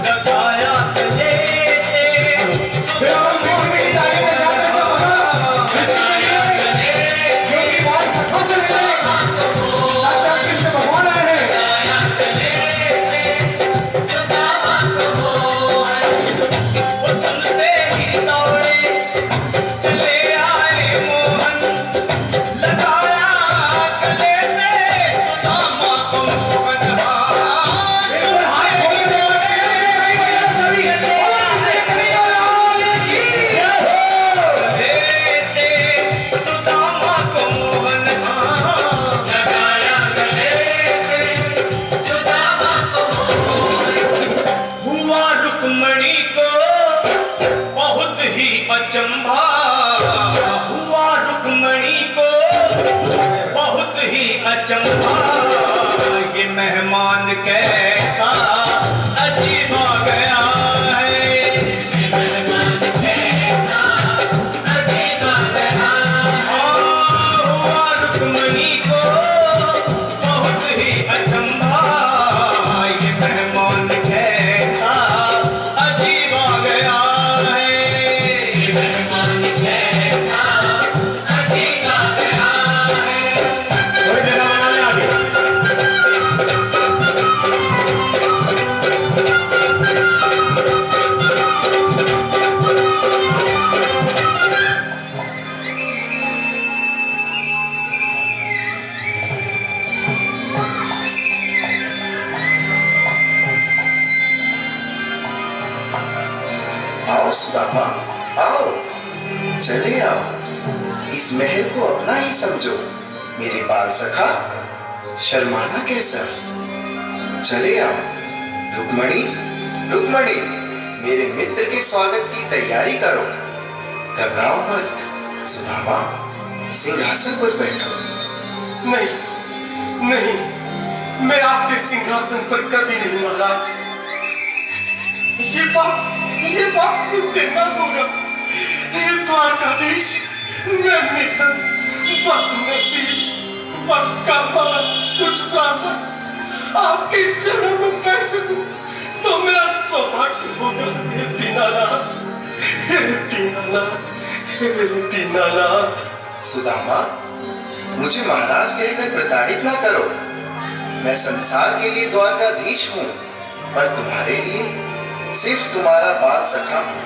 जगाया गले से मेहमान कैसा अजीब आ गया है, मेहमान कैसा अजीब आ गया है। हुआ रुक्मणी को बहुत ही अचंभा, ये मेहमान कैसा अजीब आ गया है, मेहमान कैसा अजीब आ गया है। थोड़ी देर में आगे आओ सुदामा, आओ, चले आओ। इस महल को अपना ही समझो। मेरे बाल सखा, शर्माना कैसा? चले आओ। रुक्मणी, रुक्मणी, मेरे मित्र के स्वागत की तैयारी करो। घबराओ मत सुदामा, सिंहासन पर बैठो। नहीं नहीं, मैं आपके सिंहासन पर कभी नहीं महाराज। ये बात मुझसे न होगा। ये द्वारकाधीश, मैं निर्धन, बदनसीब, बदकर्मा, कुछ ब्राह्मण आपके चरणों में बैठ सकूं तो मेरा सौभाग्य होगा। हे दीनानाथ, हे दीनानाथ, हे दीनानाथ। सुदामा, मुझे महाराज कहकर प्रताड़ित ना करो। मैं संसार के लिए द्वारकाधीश हूँ, पर तुम्हारे लिए सिर्फ तुम्हारा बाल सखा हूँ।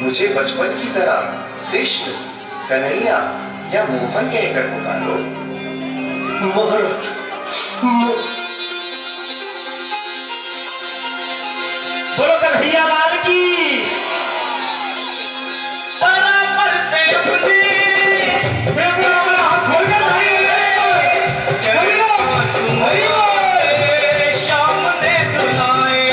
मुझे बचपन की तरह कृष्ण, कन्हैया या मोहन कहकर पुकारो। महाराज, बोलो कन्हैया लाल की। बराबर पे अपनी शाम ने दुलाए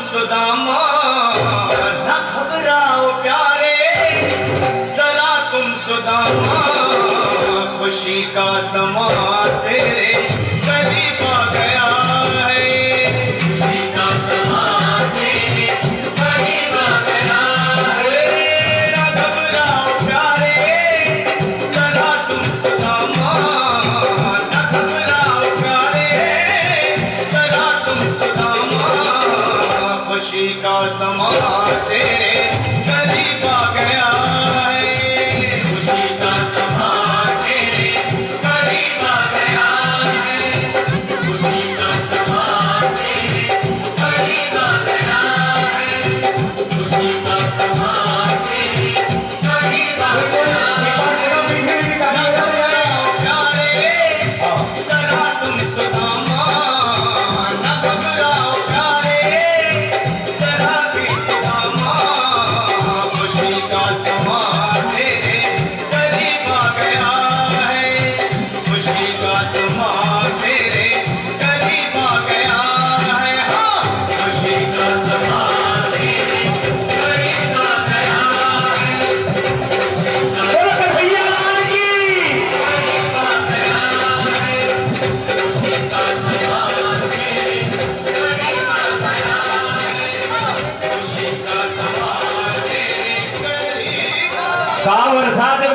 सुदामा, न घबराओ प्यारे, जरा तुम सुदामा। खुशी का समा तेरे करीब आ गया है। खुशी का समा तेरे करीब आ गया है। न घबराओ प्यारे, जरा तुम सुदामा। न घबराओ प्यारे, जरा तुम सुदामा। खुशी का समा तेरे करीब आ गया है। खुशी का समा तेरे करीब आ गया है। खुशी का समा तेरे करीब आ गया है। खुशी का समा तेरे करीब आ गया है। जरा तुम सुदामा, न घबराओ प्यारे, जरा भी सुदामा। खुशी का समा तेरे करीब आ गया है। खुशी का समा तेरे करीब आ गया है। हाँ, खुशी का समा तेरे करीब आ गया है। बोलो कन्हैया लाल की। करीब आ गया है। खुशी का समा तेरे करीब आ गया है। खुशी का समा तेरे करीब आ गया है। कावर साधव